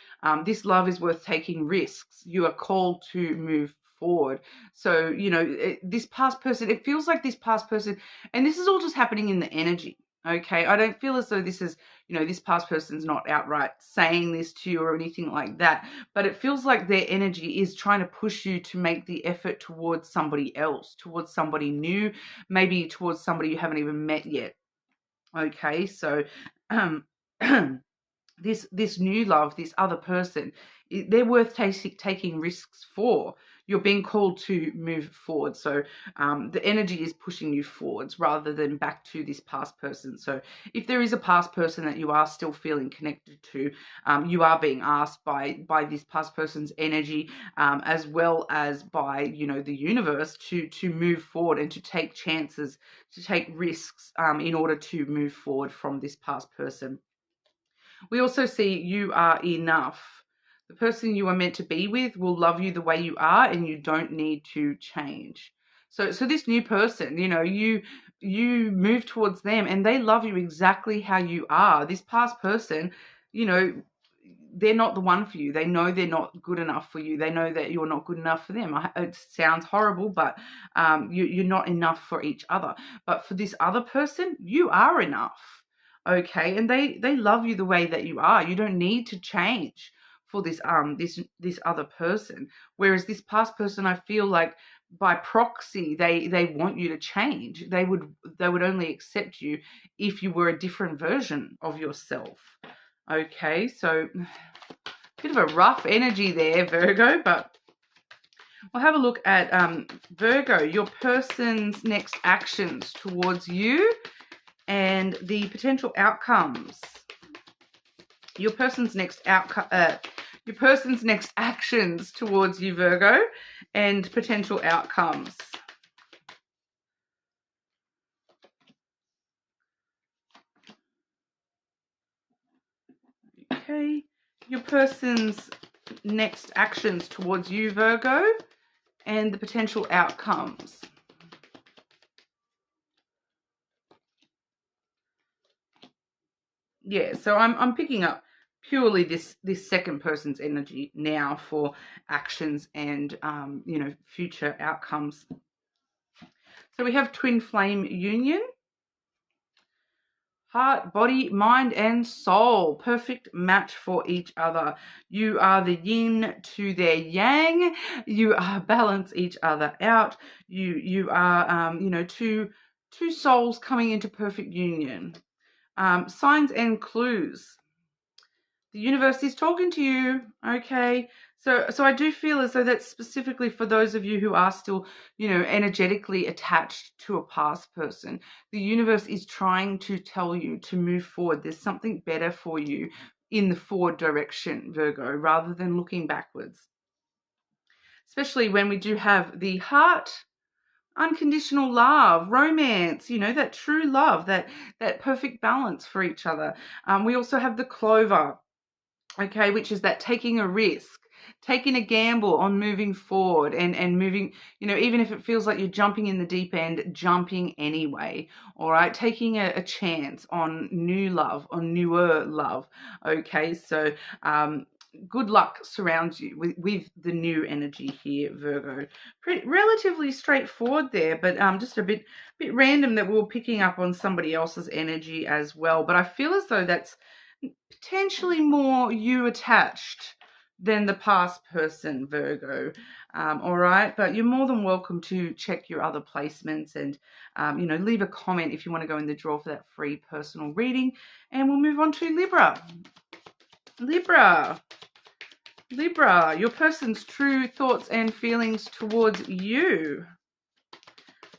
This love is worth taking risks. You are called to move forward. So, this past person, it feels like this past person, and this is all just happening in the energy. Okay, I don't feel as though this is, this past person's not outright saying this to you or anything like that, but it feels like their energy is trying to push you to make the effort towards somebody else, towards somebody new, maybe towards somebody you haven't even met yet. Okay, so this new love, this other person, they're worth taking risks for. You're being called to move forward. So the energy is pushing you forwards rather than back to this past person. So if there is a past person that you are still feeling connected to, you are being asked by this past person's energy, as well as by, the universe, to move forward and to take chances, to take risks in order to move forward from this past person. We also see you are enough. The person you are meant to be with will love you the way you are, and you don't need to change. So this new person, you move towards them and they love you exactly how you are. This past person, they're not the one for you. They know they're not good enough for you. They know that you're not good enough for them. It sounds horrible, but you're not enough for each other. But for this other person, you are enough. Okay, and they love you the way that you are. You don't need to change for this this other person. Whereas this past person, I feel like by proxy, they want you to change. They would only accept you if you were a different version of yourself. Okay, so bit of a rough energy there, Virgo, but we'll have a look at Virgo, your person's next actions towards you and the potential outcomes. Your person's next actions towards you, Virgo, and potential outcomes. Okay, your person's next actions towards you, Virgo, and the potential outcomes. Yeah, so I'm picking up purely this second person's energy now for actions and future outcomes. So we have twin flame union. Heart, body, mind, and soul. Perfect match for each other. You are the yin to their yang. You balance each other out. You are two souls coming into perfect union. Signs and clues. The universe is talking to you, okay? So I do feel as though that's specifically for those of you who are still, energetically attached to a past person. The universe is trying to tell you to move forward. There's something better for you in the forward direction, Virgo, rather than looking backwards. Especially when we do have the heart, unconditional love, romance, that true love, that perfect balance for each other. We also have the clover, okay, which is that taking a risk, taking a gamble on moving forward and moving, even if it feels like you're jumping in the deep end, jumping anyway, all right, taking a chance on new love, on newer love, okay, so good luck surrounds you with the new energy here, Virgo. Relatively straightforward there, but just a bit random that we were picking up on somebody else's energy as well, but I feel as though that's potentially more you attached than the past person, Virgo. All right, but you're more than welcome to check your other placements and, leave a comment if you want to go in the draw for that free personal reading. And we'll move on to Libra. Libra, your person's true thoughts and feelings towards you.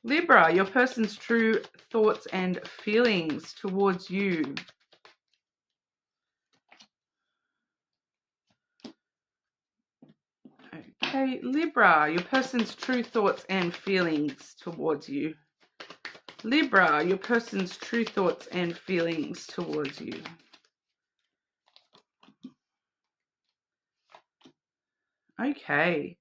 Libra, your person's true thoughts and feelings towards you. Okay, Libra, your person's true thoughts and feelings towards you. Libra, your person's true thoughts and feelings towards you. Okay.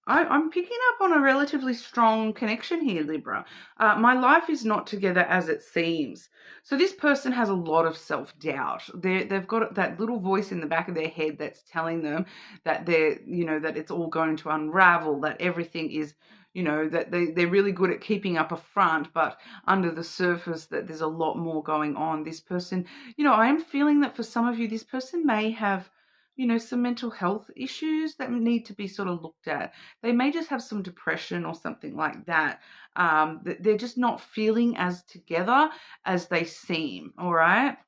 I'm picking up on a relatively strong connection here, Libra. My life is not together as it seems. So this person has a lot of self-doubt. They've got that little voice in the back of their head that's telling them that that it's all going to unravel, that everything is, that they're really good at keeping up a front, but under the surface that there's a lot more going on. This person, I am feeling that for some of you, this person may have some mental health issues that need to be sort of looked at. They may just have some depression or something like that. They're just not feeling as together as they seem, all right?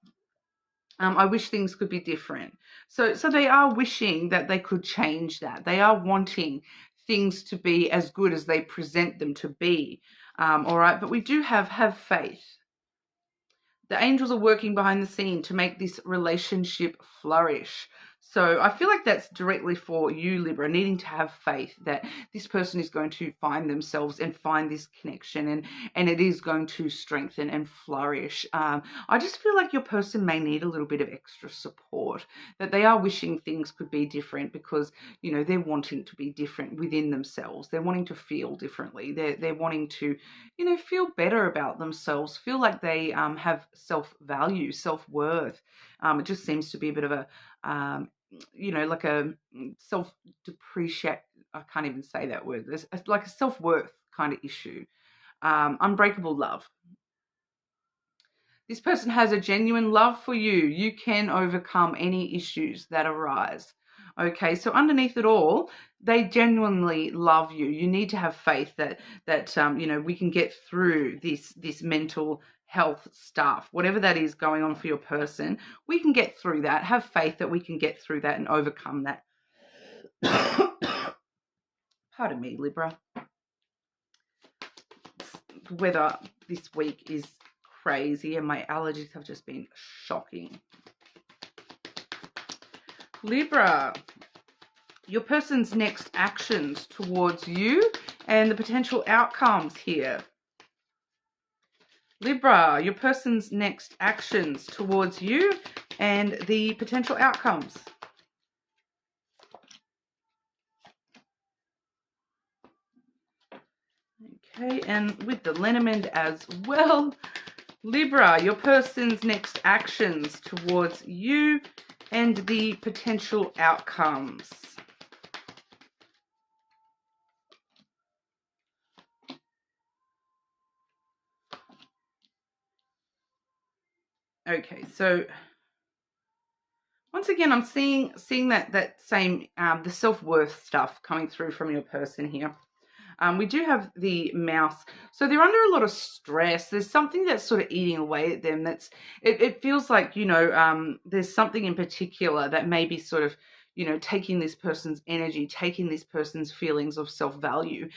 I wish things could be different. So they are wishing that they could change that. They are wanting things to be as good as they present them to be, all right? But we do have faith. The angels are working behind the scene to make this relationship flourish. So I feel like that's directly for you, Libra, needing to have faith that this person is going to find themselves and find this connection, and it is going to strengthen and flourish. I just feel like your person may need a little bit of extra support, that they are wishing things could be different because, they're wanting to be different within themselves. They're wanting to feel differently. They're wanting to, feel better about themselves, feel like they have self-value, self-worth. It just seems to be a bit of a, like a self-depreciate, I can't even say that word. There's like a self-worth kind of issue. Unbreakable love. This person has a genuine love for you. You can overcome any issues that arise. Okay, so underneath it all, they genuinely love you. You need to have faith that we can get through this mental health stuff, whatever that is going on for your person. We can get through that. Have faith that we can get through that and overcome that. Pardon me, Libra. The weather this week is crazy and my allergies have just been shocking. Libra, your person's next actions towards you and the potential outcomes here. Libra, your person's next actions towards you and the potential outcomes. Okay, and with the lenormand as well. Libra, your person's next actions towards you and the potential outcomes. Okay, so once again, I'm seeing that same the self-worth stuff coming through from your person here. We do have the mouse. So they're under a lot of stress. There's something that's sort of eating away at them. It feels like, there's something in particular that may be sort of, you know, taking this person's energy, taking this person's feelings of self-value,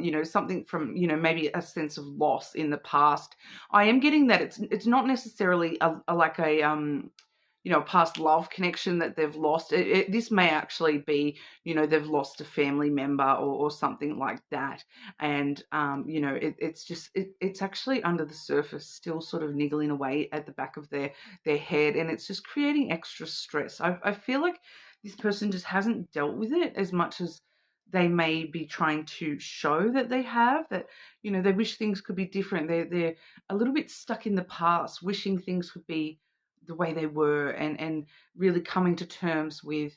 you know, something from, you know, maybe a sense of loss in the past. I am getting that it's not necessarily like a you know, past love connection that they've lost. This may actually be, you know, they've lost a family member or something like that. And, you know, it's actually under the surface, still sort of niggling away at the back of their head. And it's just creating extra stress. I feel like this person just hasn't dealt with it as much as they may be trying to show that they have, that, you know, they wish things could be different. They're a little bit stuck in the past, wishing things could be the way they were, and really coming to terms with,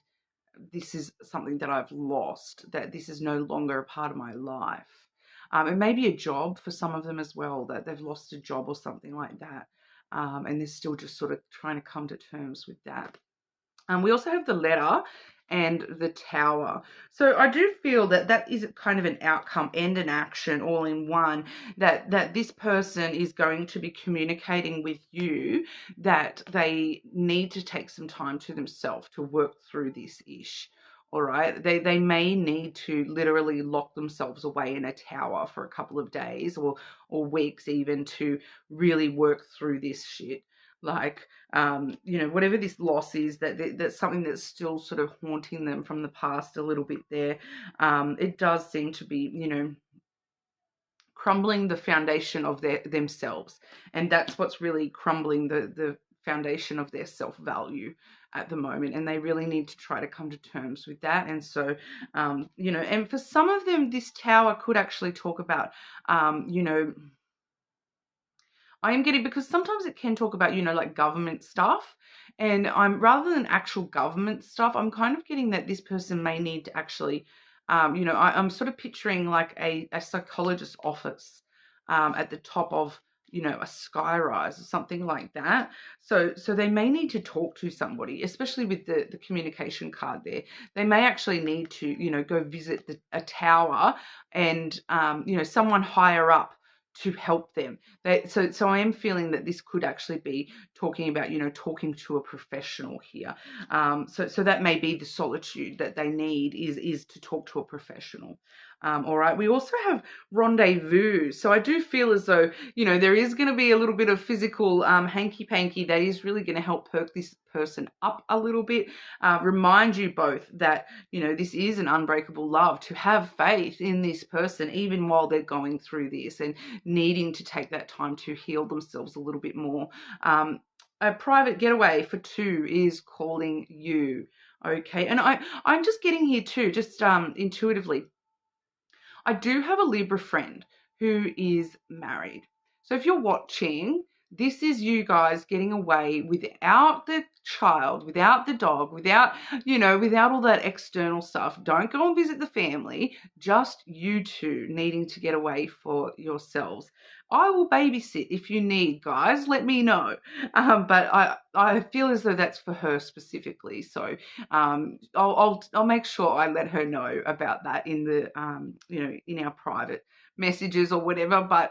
this is something that I've lost, that this is no longer a part of my life. It may be a job for some of them as well, that they've lost a job or something like that, and they're still just sort of trying to come to terms with that. We also have the letter and the tower. So I do feel that that is kind of an outcome and an action all in one, that this person is going to be communicating with you that they need to take some time to themselves to work through this ish. All right. They may need to literally lock themselves away in a tower for a couple of days or weeks even to really work through this shit. Like, you know, whatever this loss is, that's something that's still sort of haunting them from the past a little bit there. It does seem to be, you know, crumbling the foundation of themselves. And that's what's really crumbling the foundation of their self-value at the moment. And they really need to try to come to terms with that. And so, you know, and for some of them, this tower could actually talk about, you know, I am getting, because sometimes it can talk about, you know, like government stuff. And I'm, rather than actual government stuff, I'm kind of getting that this person may need to actually, you know, I'm sort of picturing like a psychologist's office at the top of, you know, a skyrise or something like that. So they may need to talk to somebody, especially with the communication card there. They may actually need to, you know, go visit a tower and, you know, someone higher up to help them. So I am feeling that this could actually be talking about, you know, talking to a professional here. So that may be the solitude that they need, is to talk to a professional. All right. We also have rendezvous. So I do feel as though, you know, there is going to be a little bit of physical hanky-panky that is really going to help perk this person up a little bit. Remind you both that, you know, this is an unbreakable love, to have faith in this person even while they're going through this and needing to take that time to heal themselves a little bit more. A private getaway for 2 is calling you. Okay. And I'm just getting here too, just intuitively, I do have a Libra friend who is married. So if you're watching, this is you guys getting away without the child, without the dog, without, you know, without all that external stuff. Don't go and visit the family, just you two needing to get away for yourselves. I will babysit if you need, guys, let me know. But I feel as though that's for her specifically. So I'll make sure I let her know about that in the, you know, in our private messages or whatever. But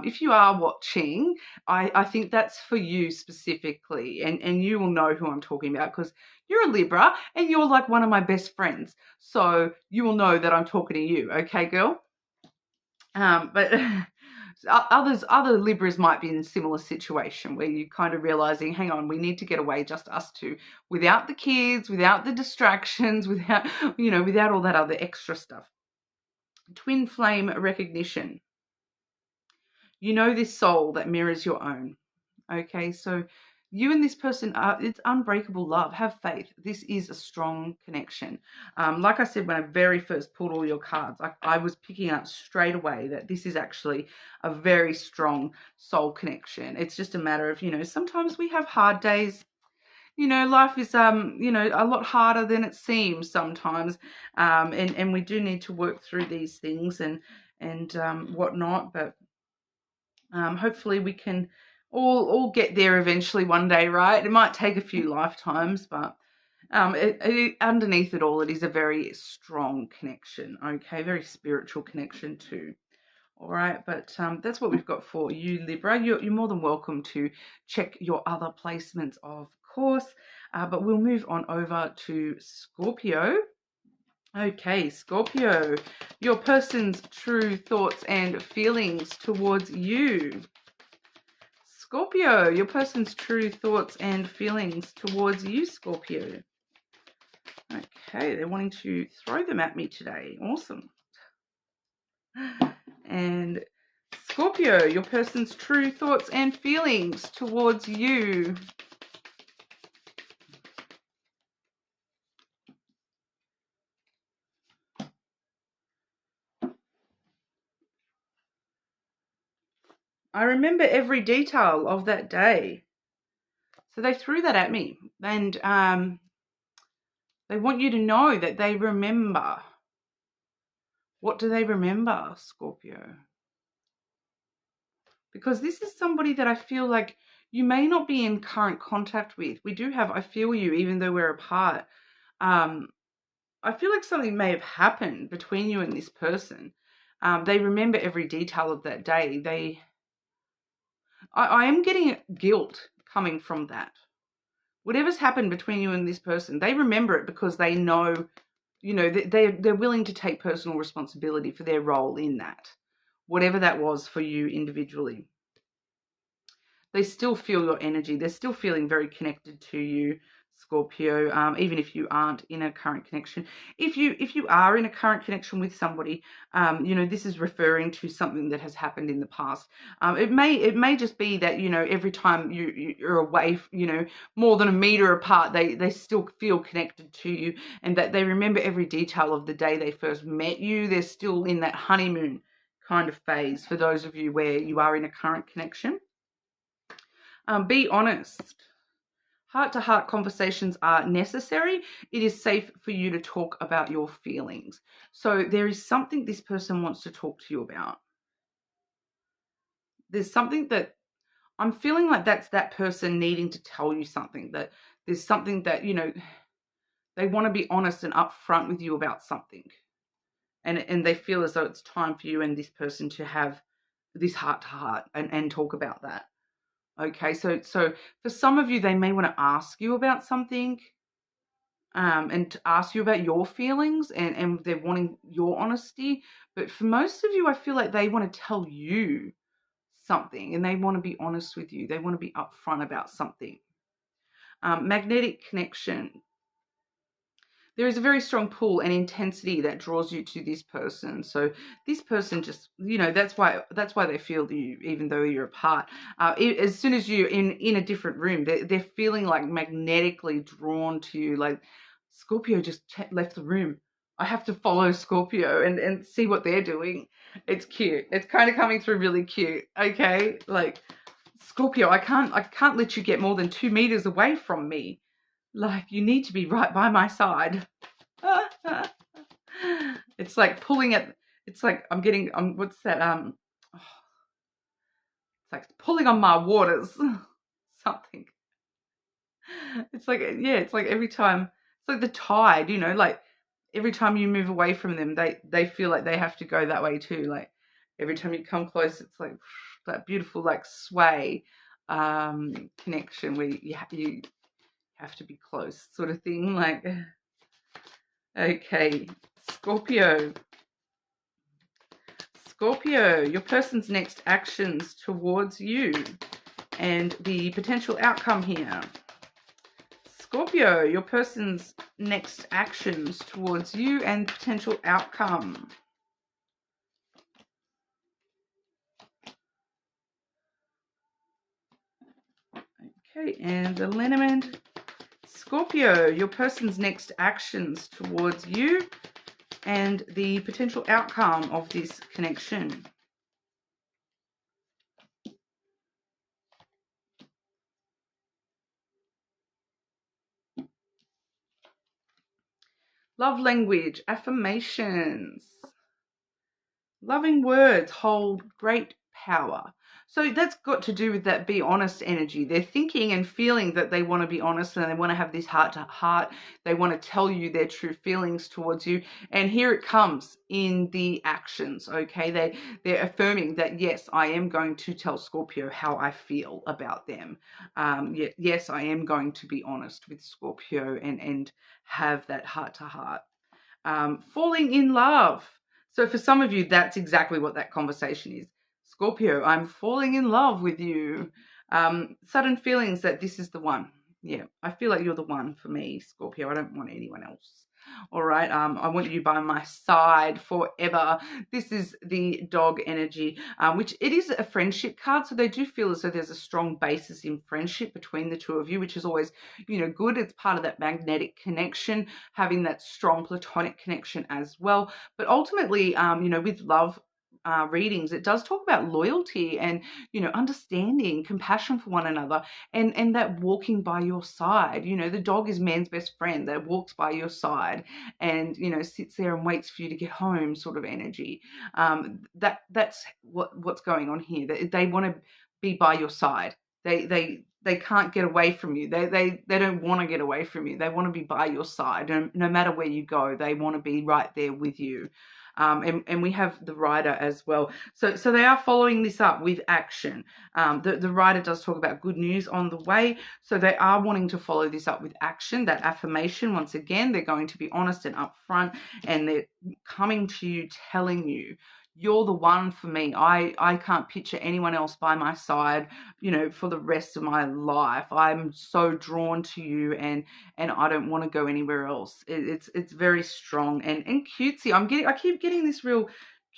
if you are watching, I think that's for you specifically, and you will know who I'm talking about because you're a Libra and you're like one of my best friends. So you will know that I'm talking to you. Okay, girl? But other Libras might be in a similar situation where you're kind of realizing, hang on, we need to get away, just us two, without the kids, without the distractions, without, you know, without all that other extra stuff. Twin flame recognition. You know this soul that mirrors your own. Okay, so you and this person it's unbreakable love. Have faith. This is a strong connection. Like I said, when I very first pulled all your cards, I was picking up straight away that this is actually a very strong soul connection. It's just a matter of, you know, sometimes we have hard days. You know, life is, you know, a lot harder than it seems sometimes. And we do need to work through these things and whatnot. But hopefully we can all get there eventually one day, right? It might take a few lifetimes, but underneath it all, it is a very strong connection, okay? Very spiritual connection too. All right, but that's what we've got for you, Libra. You're more than welcome to check your other placements, of course. But we'll move on over to Scorpio. Okay, Scorpio, your person's true thoughts and feelings towards you. Scorpio, your person's true thoughts and feelings towards you, Scorpio. Okay, they're wanting to throw them at me today. Awesome. And Scorpio, your person's true thoughts and feelings towards you. I remember every detail of that day. So they threw that at me. And they want you to know that they remember. What do they remember, Scorpio? Because this is somebody that I feel like you may not be in current contact with. We do have, I feel you, even though we're apart. I feel like something may have happened between you and this person. They remember every detail of that day. I am getting guilt coming from that. Whatever's happened between you and this person, they remember it because they know, you know, they're willing to take personal responsibility for their role in that. Whatever that was for you individually. They still feel your energy. They're still feeling very connected to you, Scorpio, even if you aren't in a current connection. If you are in a current connection with somebody, you know, this is referring to something that has happened in the past. It may just be that, you know, every time you're away, you know, more than a meter apart, they still feel connected to you, and that they remember every detail of the day they first met you. They're still in that honeymoon kind of phase for those of you where you are in a current connection. Be honest. Heart-to-heart conversations are necessary. It is safe for you to talk about your feelings. So there is something this person wants to talk to you about. There's something that I'm feeling like that's that person needing to tell you something, that there's something that, you know, they want to be honest and upfront with you about something. And they feel as though it's time for you and this person to have this heart-to-heart and talk about that. Okay, so for some of you, they may want to ask you about something, and to ask you about your feelings, and they're wanting your honesty. But for most of you, I feel like they want to tell you something, and they want to be honest with you. They want to be upfront about something. Magnetic connection. There is a very strong pull and intensity that draws you to this person. So this person just, you know, that's why they feel you, even though you're apart. As soon as you're in a different room, they're feeling like magnetically drawn to you. Like, Scorpio just left the room. I have to follow Scorpio and see what they're doing. It's cute. It's kind of coming through really cute. Okay, like, Scorpio, I can't let you get more than 2 meters away from me. Like, you need to be right by my side. It's like pulling at, it's like I'm getting, what's that? It's like pulling on my waters. Something. It's like, yeah, it's like every time, it's like the tide, you know, like every time you move away from them, they feel like they have to go that way too. Like every time you come close, it's like that beautiful, like, sway connection where you have to be close, sort of thing. Like, okay, Scorpio, your person's next actions towards you and the potential outcome here. Scorpio, your person's next actions towards you and potential outcome. Okay, and the lenormand. Scorpio, your person's next actions towards you and the potential outcome of this connection. Love language, affirmations. Loving words hold great power. So that's got to do with that be honest energy. They're thinking and feeling that they want to be honest and they want to have this heart to heart. They want to tell you their true feelings towards you. And here it comes in the actions, okay? They're affirming that, yes, I am going to tell Scorpio how I feel about them. Yes, I am going to be honest with Scorpio and have that heart to heart. Falling in love. So for some of you, that's exactly what that conversation is. Scorpio, I'm falling in love with you. Sudden feelings that this is the one. Yeah, I feel like you're the one for me, Scorpio. I don't want anyone else. All right. I want you by my side forever. This is the dog energy, which it is a friendship card. So they do feel as though there's a strong basis in friendship between the two of you, which is always, good. It's part of that magnetic connection, having that strong platonic connection as well. But ultimately, with love, readings, it does talk about loyalty and understanding, compassion for one another, and that walking by your side. The dog is man's best friend that walks by your side and sits there and waits for you to get home, sort of energy. That's what's going on here. They want to be by your side. They can't get away from you. They don't want to get away from you. They want to be by your side. No matter where you go, they want to be right there with you. And we have the rider as well. So they are following this up with action. The rider does talk about good news on the way. So they are wanting to follow this up with action, that affirmation. Once again, they're going to be honest and upfront, and they're coming to you, telling you, you're the one for me. I can't picture anyone else by my side, for the rest of my life. I'm so drawn to you and I don't want to go anywhere else. It's very strong and cutesy. I keep getting this real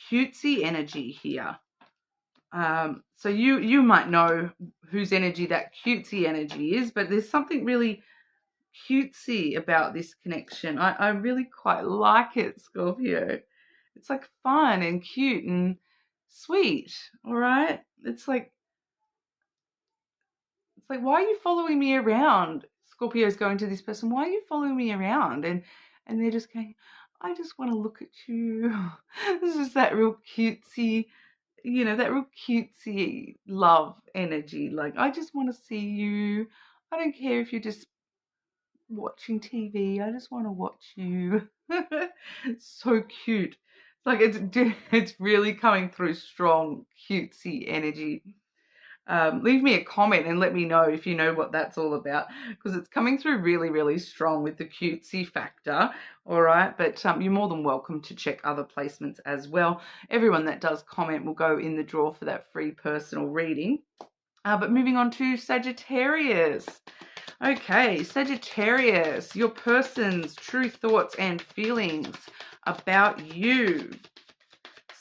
cutesy energy here. So you might know whose energy that cutesy energy is, but there's something really cutesy about this connection. I really quite like it, Scorpio. It's like fun and cute and sweet, all right? It's like, why are you following me around? Scorpio's going to this person, why are you following me around? And they're just going, I just want to look at you. This is that real cutesy, that real cutesy love energy. Like, I just want to see you. I don't care if you're just watching TV. I just want to watch you. So cute. Like it's really coming through strong, cutesy energy. Leave me a comment and let me know if you know what that's all about, because it's coming through really, really strong with the cutesy factor. All right, but you're more than welcome to check other placements as well. Everyone that does comment will go in the draw for that free personal reading. But moving on to Sagittarius. Okay, Sagittarius, your person's true thoughts and feelings about you.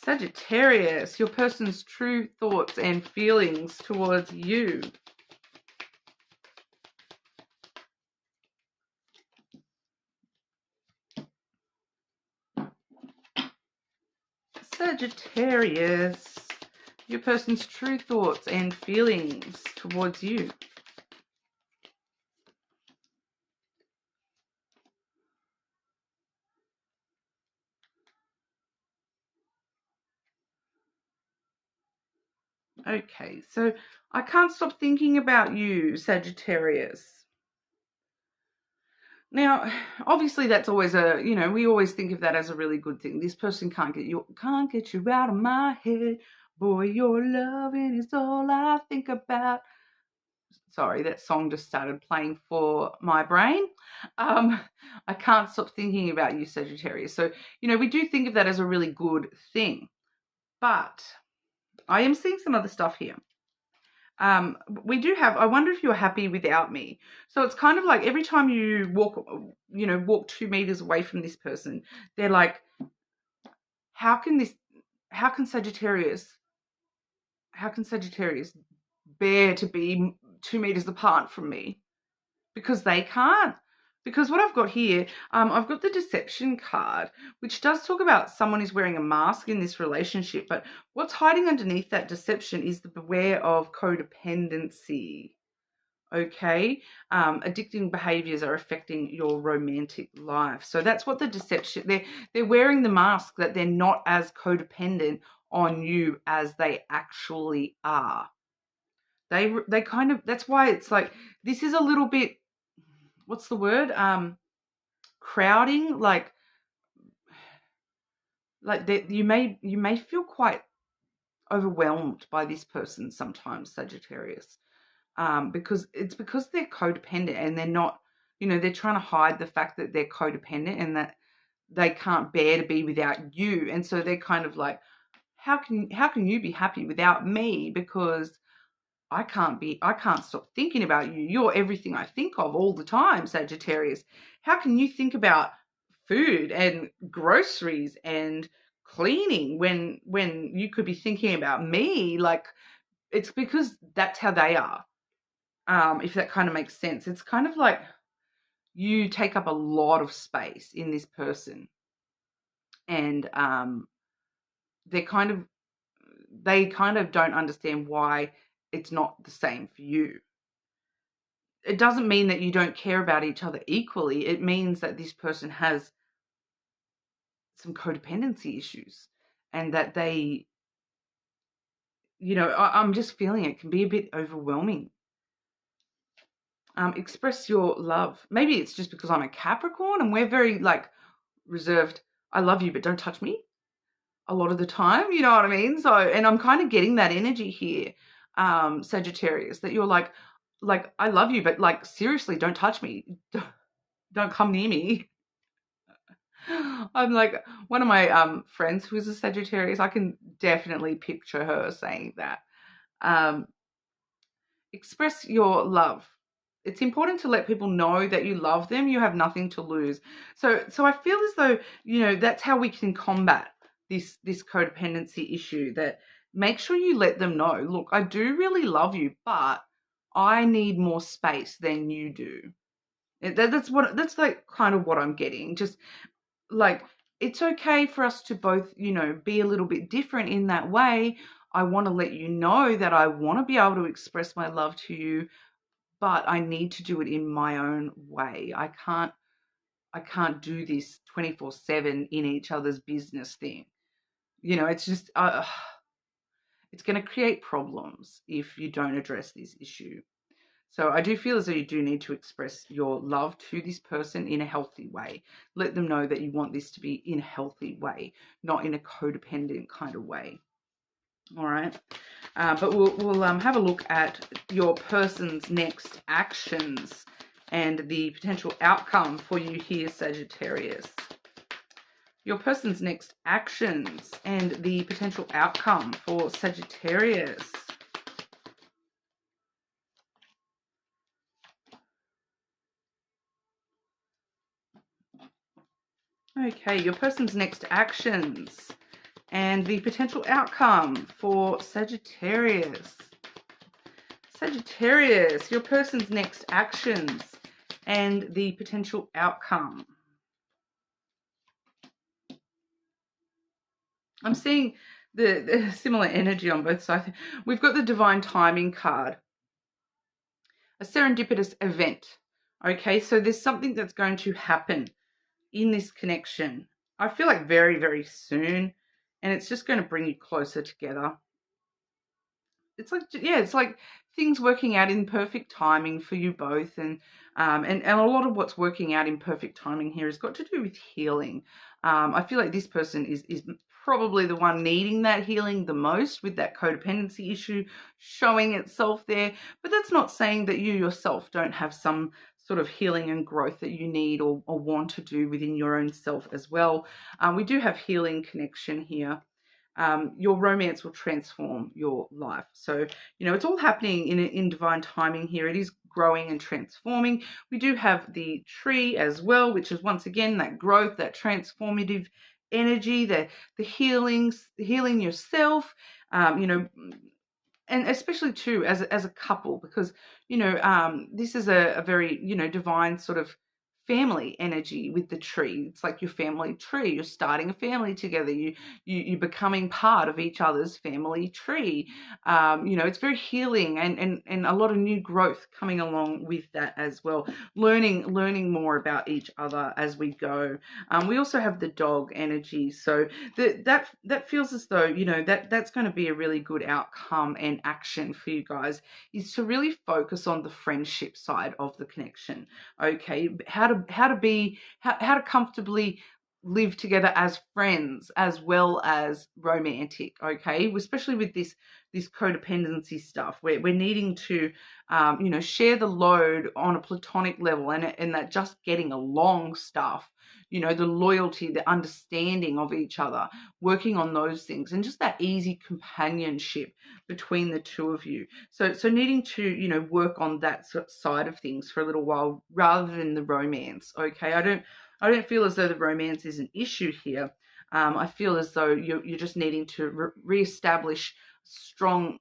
Sagittarius, your person's true thoughts and feelings towards you. Sagittarius, your person's true thoughts and feelings towards you. Okay, so I can't stop thinking about you, Sagittarius. Now, obviously that's always we always think of that as a really good thing. This person can't get you out of my head. Boy, your loving is all I think about. Sorry, that song just started playing for my brain. I can't stop thinking about you, Sagittarius. So, we do think of that as a really good thing. But I am seeing some other stuff here. We do have, I wonder if you're happy without me. So it's kind of like every time you walk 2 meters away from this person, they're like, how can Sagittarius bear to be 2 meters apart from me? Because they can't. Because what I've got here, I've got the deception card, which does talk about someone is wearing a mask in this relationship. But what's hiding underneath that deception is the beware of codependency. Okay? Addicting behaviors are affecting your romantic life. So that's what the deception, they're wearing the mask that they're not as codependent on you as they actually are. They kind of, that's why it's like, this is a little bit, what's the word? Crowding, like that you may feel quite overwhelmed by this person sometimes, Sagittarius. Because they're codependent and they're not, they're trying to hide the fact that they're codependent and that they can't bear to be without you. And so they're kind of like, how can you be happy without me? Because I can't stop thinking about you. You're everything I think of all the time, Sagittarius. How can you think about food and groceries and cleaning when you could be thinking about me? Like, it's because that's how they are. If that kind of makes sense. It's kind of like you take up a lot of space in this person, and they kind of don't understand why it's not the same for you. It doesn't mean that you don't care about each other equally. It means that this person has some codependency issues, and that they, I'm just feeling it can be a bit overwhelming. Express your love. Maybe it's just because I'm a Capricorn and we're very like reserved. I love you, but don't touch me a lot of the time. You know what I mean? So, and I'm kind of getting that energy here, Sagittarius, that you're like, I love you, but like, seriously, don't touch me. Don't come near me. I'm like, one of my friends who's a Sagittarius, I can definitely picture her saying that. Express your love. It's important to let people know that you love them. You have nothing to lose. So I feel as though, that's how we can combat this codependency issue, that make sure you let them know, look, I do really love you, but I need more space than you do. That's like kind of what I'm getting. Just like, it's okay for us to both, be a little bit different in that way. I want to let you know that I want to be able to express my love to you, but I need to do it in my own way. I can't do this 24/7 in each other's business thing. It's just, it's going to create problems if you don't address this issue. So I do feel as though you do need to express your love to this person in a healthy way. Let them know that you want this to be in a healthy way, not in a codependent kind of way. All right. But we'll have a look at your person's next actions and the potential outcome for you here, Sagittarius. Your person's next actions and the potential outcome for Sagittarius. Okay, your person's next actions and the potential outcome for Sagittarius. Sagittarius, your person's next actions and the potential outcome. I'm seeing the similar energy on both sides. We've got the divine timing card, a serendipitous event. Okay, so there's something that's going to happen in this connection. I feel like very, very soon, and it's just going to bring you closer together. It's like things working out in perfect timing for you both, and a lot of what's working out in perfect timing here has got to do with healing. I feel like this person is probably the one needing that healing the most, with that codependency issue showing itself there. But that's not saying that you yourself don't have some sort of healing and growth that you need or want to do within your own self as well. We do have healing connection here. Your romance will transform your life. So, it's all happening in divine timing here. It is growing and transforming. We do have the tree as well, which is once again that growth, that transformative energy, the healing yourself, and especially too as a couple, because this is a very divine sort of family energy with the tree. It's like your family tree. You're starting a family together. You're becoming part of each other's family tree. You know, it's very healing and a lot of new growth coming along with that as well. Learning more about each other as we go. We also have the dog energy. So that feels as though, you know, that's going to be a really good outcome and action for you guys, is to really focus on the friendship side of the connection. Okay, how to comfortably live together as friends as well as romantic. Okay, especially with this codependency stuff, where we're needing to you know, share the load on a platonic level, and that just getting along stuff, you know, the loyalty, the understanding of each other, working on those things, and just that easy companionship between the two of you. So needing to, you know, work on that side of things for a little while rather than the romance. Okay, I don't feel as though the romance is an issue here. I feel as though you're just needing to reestablish strong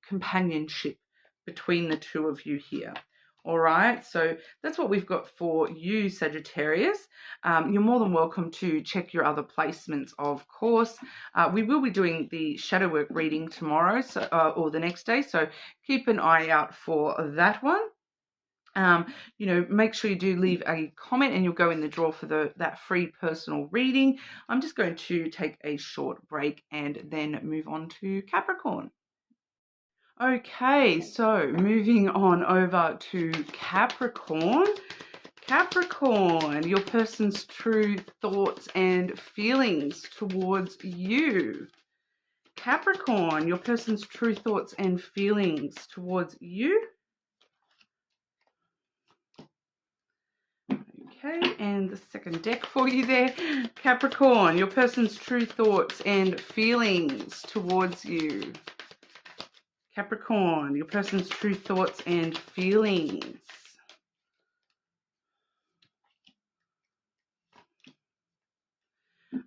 companionship between the two of you here. All right, so that's what we've got for you, Sagittarius. You're more than welcome to check your other placements, of course. We will be doing the shadow work reading tomorrow, so or the next day, so keep an eye out for that one. You know, make sure you do leave a comment and you'll go in the draw for that free personal reading. I'm just going to take a short break and then move on to Capricorn. Okay, so moving on over to Capricorn. Capricorn, your person's true thoughts and feelings towards you. Capricorn, your person's true thoughts and feelings towards you. Okay, and the second deck for you there. Capricorn, your person's true thoughts and feelings towards you. Capricorn, your person's true thoughts and feelings.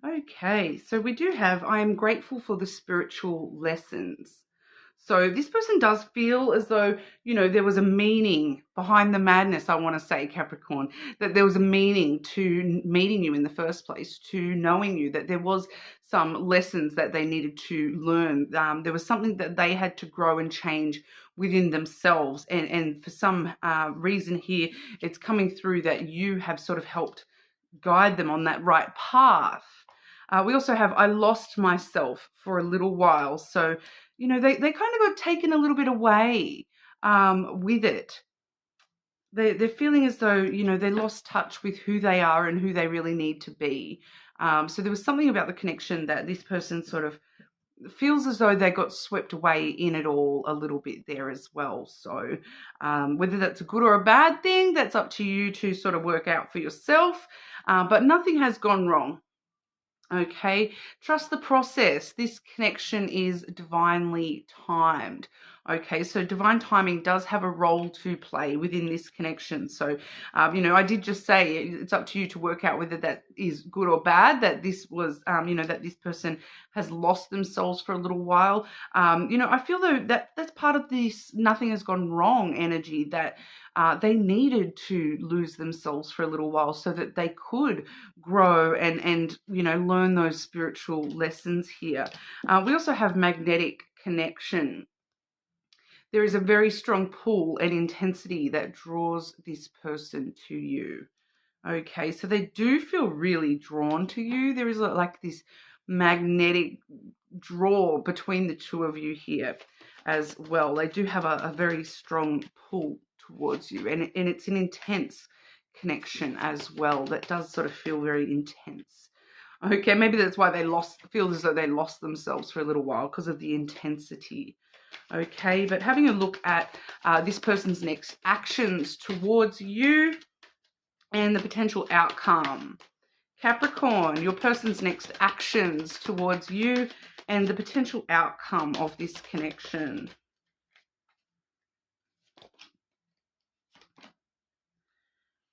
Okay, so we do have, I am grateful for the spiritual lessons. So this person does feel as though, you know, there was a meaning behind the madness, I want to say, Capricorn, that there was a meaning to meeting you in the first place, to knowing you, that there was some lessons that they needed to learn. There was something that they had to grow and change within themselves. And for some reason here, it's coming through that you have sort of helped guide them on that right path. We also have, I lost myself for a little while. So, you know, they kind of got taken a little bit away with it. They're feeling as though, you know, they lost touch with who they are and who they really need to be. So there was something about the connection that this person sort of feels as though they got swept away in it all a little bit there as well. So whether that's a good or a bad thing, that's up to you to sort of work out for yourself. But nothing has gone wrong. Okay, trust the process. This connection is divinely timed. Okay, so divine timing does have a role to play within this connection. So, you know, I did just say it's up to you to work out whether that is good or bad, that this was, you know, that this person has lost themselves for a little while. You know, I feel though that that's part of this nothing has gone wrong energy, that they needed to lose themselves for a little while so that they could grow and you know, learn those spiritual lessons here. We also have magnetic connection. There is a very strong pull and intensity that draws this person to you. Okay, so they do feel really drawn to you. There is like this magnetic draw between the two of you here as well. They do have a very strong pull towards you, and it's an intense connection as well that does sort of feel very intense. Okay, maybe that's why they feel as though they lost themselves for a little while, because of the intensity. Okay, but having a look at this person's next actions towards you and the potential outcome. Capricorn, your person's next actions towards you and the potential outcome of this connection.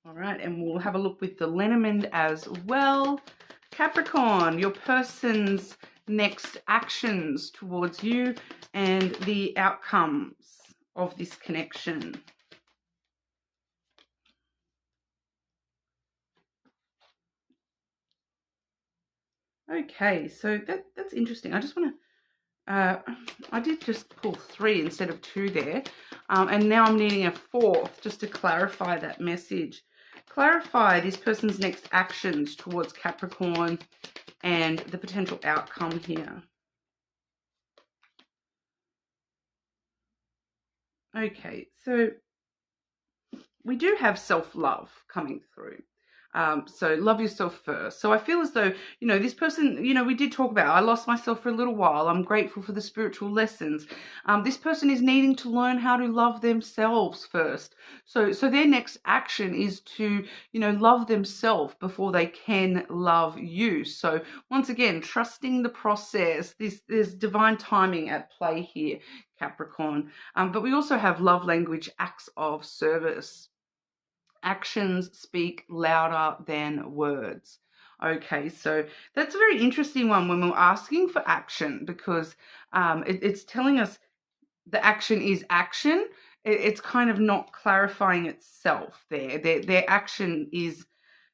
All right, and we'll have a look with the lenormand as well. Capricorn, your person's next actions towards you and the outcomes of this connection. Okay, so that's interesting. I just want to, I did just pull 3 instead of 2 there. And now I'm needing a 4th just to clarify that message. Clarify this person's next actions towards Capricorn and the potential outcome here. Okay, so we do have self-love coming through. So love yourself first. So I feel as though, this person, we did talk about, I lost myself for a little while. I'm grateful for the spiritual lessons. This person is needing to learn how to love themselves first. So their next action is to, love themselves before they can love you. So once again, trusting the process. There's divine timing at play here, Capricorn. But we also have love language, acts of service. Actions speak louder than words. Okay, so that's a very interesting one when we're asking for action, because it's telling us the action is action. It's kind of not clarifying itself there. Their action is,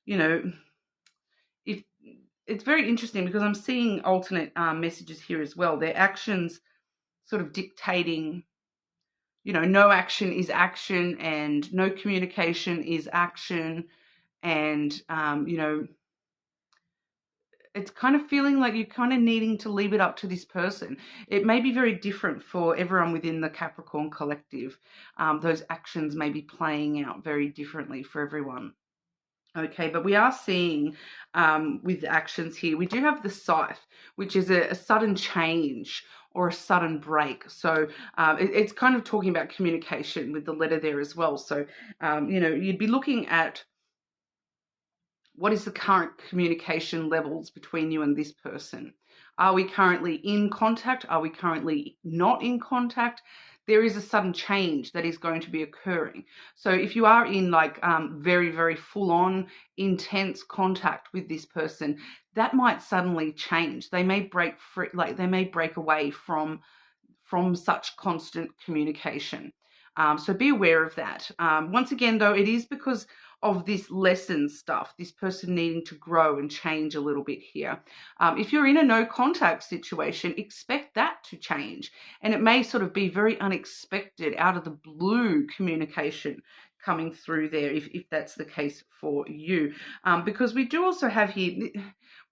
if it's very interesting, because I'm seeing alternate messages here as well. Their actions sort of dictating, no action is action, and no communication is action. And, it's kind of feeling like you're kind of needing to leave it up to this person. It may be very different for everyone within the Capricorn collective. Those actions may be playing out very differently for everyone. Okay, but we are seeing with actions here, we do have the scythe, which is a sudden change or a sudden break. So it's kind of talking about communication with the letter there as well. So, you'd be looking at what is the current communication levels between you and this person. Are we currently in contact? Are we currently not in contact? There is a sudden change that is going to be occurring. So if you are in like very, very full-on, intense contact with this person, that might suddenly change. They may break free, like they may break away from such constant communication. So be aware of that. Once again, though, it is because of this lesson stuff, this person needing to grow and change a little bit here. If you're in a no contact situation, expect that to change. And it may sort of be very unexpected, out of the blue communication coming through there, if that's the case for you. Because we do also have here,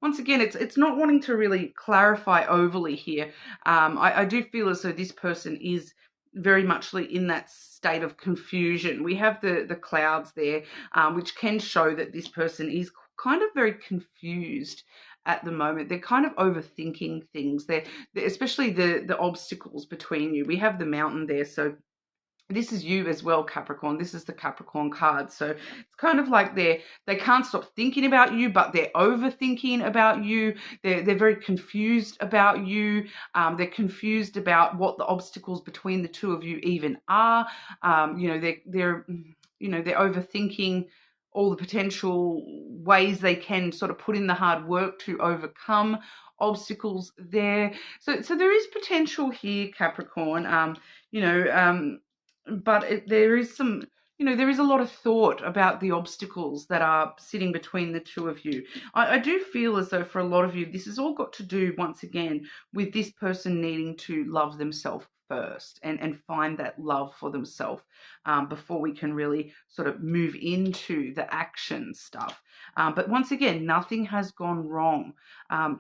once again, it's not wanting to really clarify overly here. I do feel as though this person is very much in that state of confusion. We have the clouds there, which can show that this person is kind of very confused at the moment. They're kind of overthinking things. They're especially the obstacles between you. We have the mountain there, so this is you as well, Capricorn. This is the Capricorn card. So it's kind of like they can't stop thinking about you, but they're overthinking about you. They're very confused about you. They're confused about what the obstacles between the two of you even are. They're overthinking all the potential ways they can sort of put in the hard work to overcome obstacles there. So there is potential here, Capricorn. But there is some, there is a lot of thought about the obstacles that are sitting between the two of you. I do feel as though for a lot of you, this has all got to do, once again, with this person needing to love themselves first and find that love for themselves before we can really sort of move into the action stuff. But once again, nothing has gone wrong.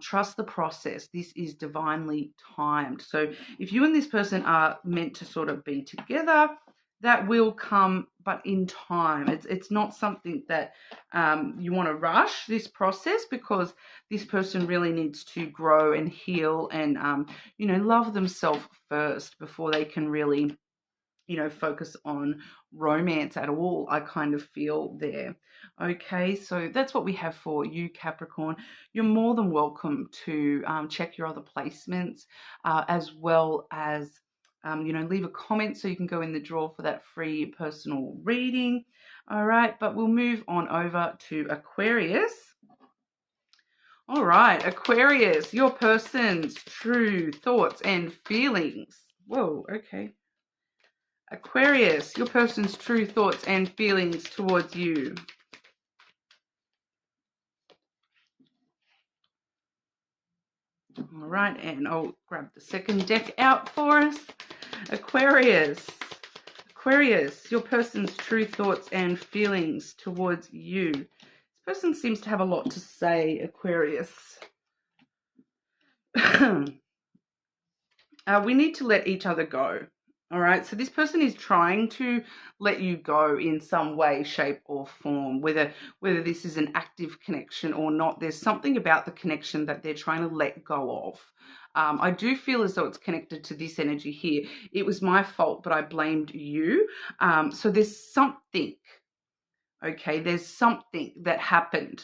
Trust the process. This is divinely timed. So if you and this person are meant to sort of be together, that will come, but in time. It's not something that you want to rush this process, because this person really needs to grow and heal and, love themselves first before they can really, focus on romance at all, I kind of feel there. Okay, so that's what we have for you, Capricorn. You're more than welcome to check your other placements, as well as leave a comment so you can go in the draw for that free personal reading. All right, but we'll move on over to Aquarius. All right, Aquarius, your person's true thoughts and feelings. Whoa, okay. Aquarius, your person's true thoughts and feelings towards you. All right, and I'll grab the second deck out for us. Aquarius. Aquarius, your person's true thoughts and feelings towards you. This person seems to have a lot to say, Aquarius. We need to let each other go. All right, so this person is trying to let you go in some way, shape, or form, whether this is an active connection or not. There's something about the connection that they're trying to let go of. I do feel as though it's connected to this energy here. It was my fault, but I blamed you. So there's something, okay, there's something that happened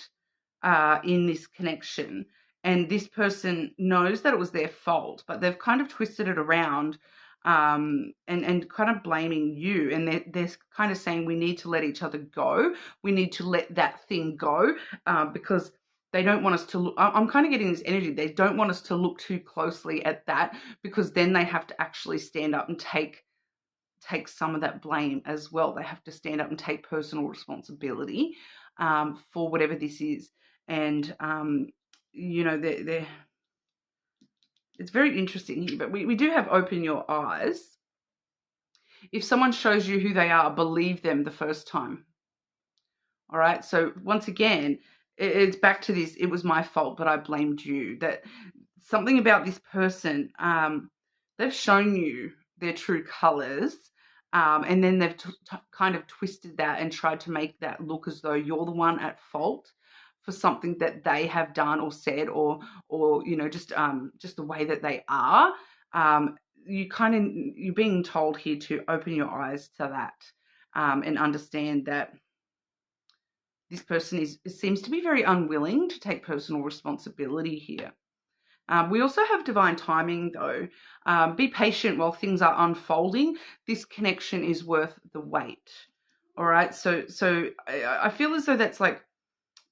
in this connection. And this person knows that it was their fault, but they've kind of twisted it around and kind of blaming you. And they're kind of saying we need to let each other go. We need to let that thing go because they don't want us to look. I'm kind of getting this energy. They don't want us to look too closely at that because then they have to actually stand up and take some of that blame as well. They have to stand up and take personal responsibility for whatever this is. And, you know, it's very interesting here, but we do have open your eyes. If someone shows you who they are, believe them the first time. All right. So once again, it's back to this. It was my fault, but I blamed you. That something about this person, they've shown you their true colors. And then they've kind of twisted that and tried to make that look as though you're the one at fault for something that they have done or said, or you know, just the way that they are. You're being told here to open your eyes to that and understand that this person seems to be very unwilling to take personal responsibility here. We also have divine timing, though. Be patient while things are unfolding. This connection is worth the wait. All right. So I feel as though that's like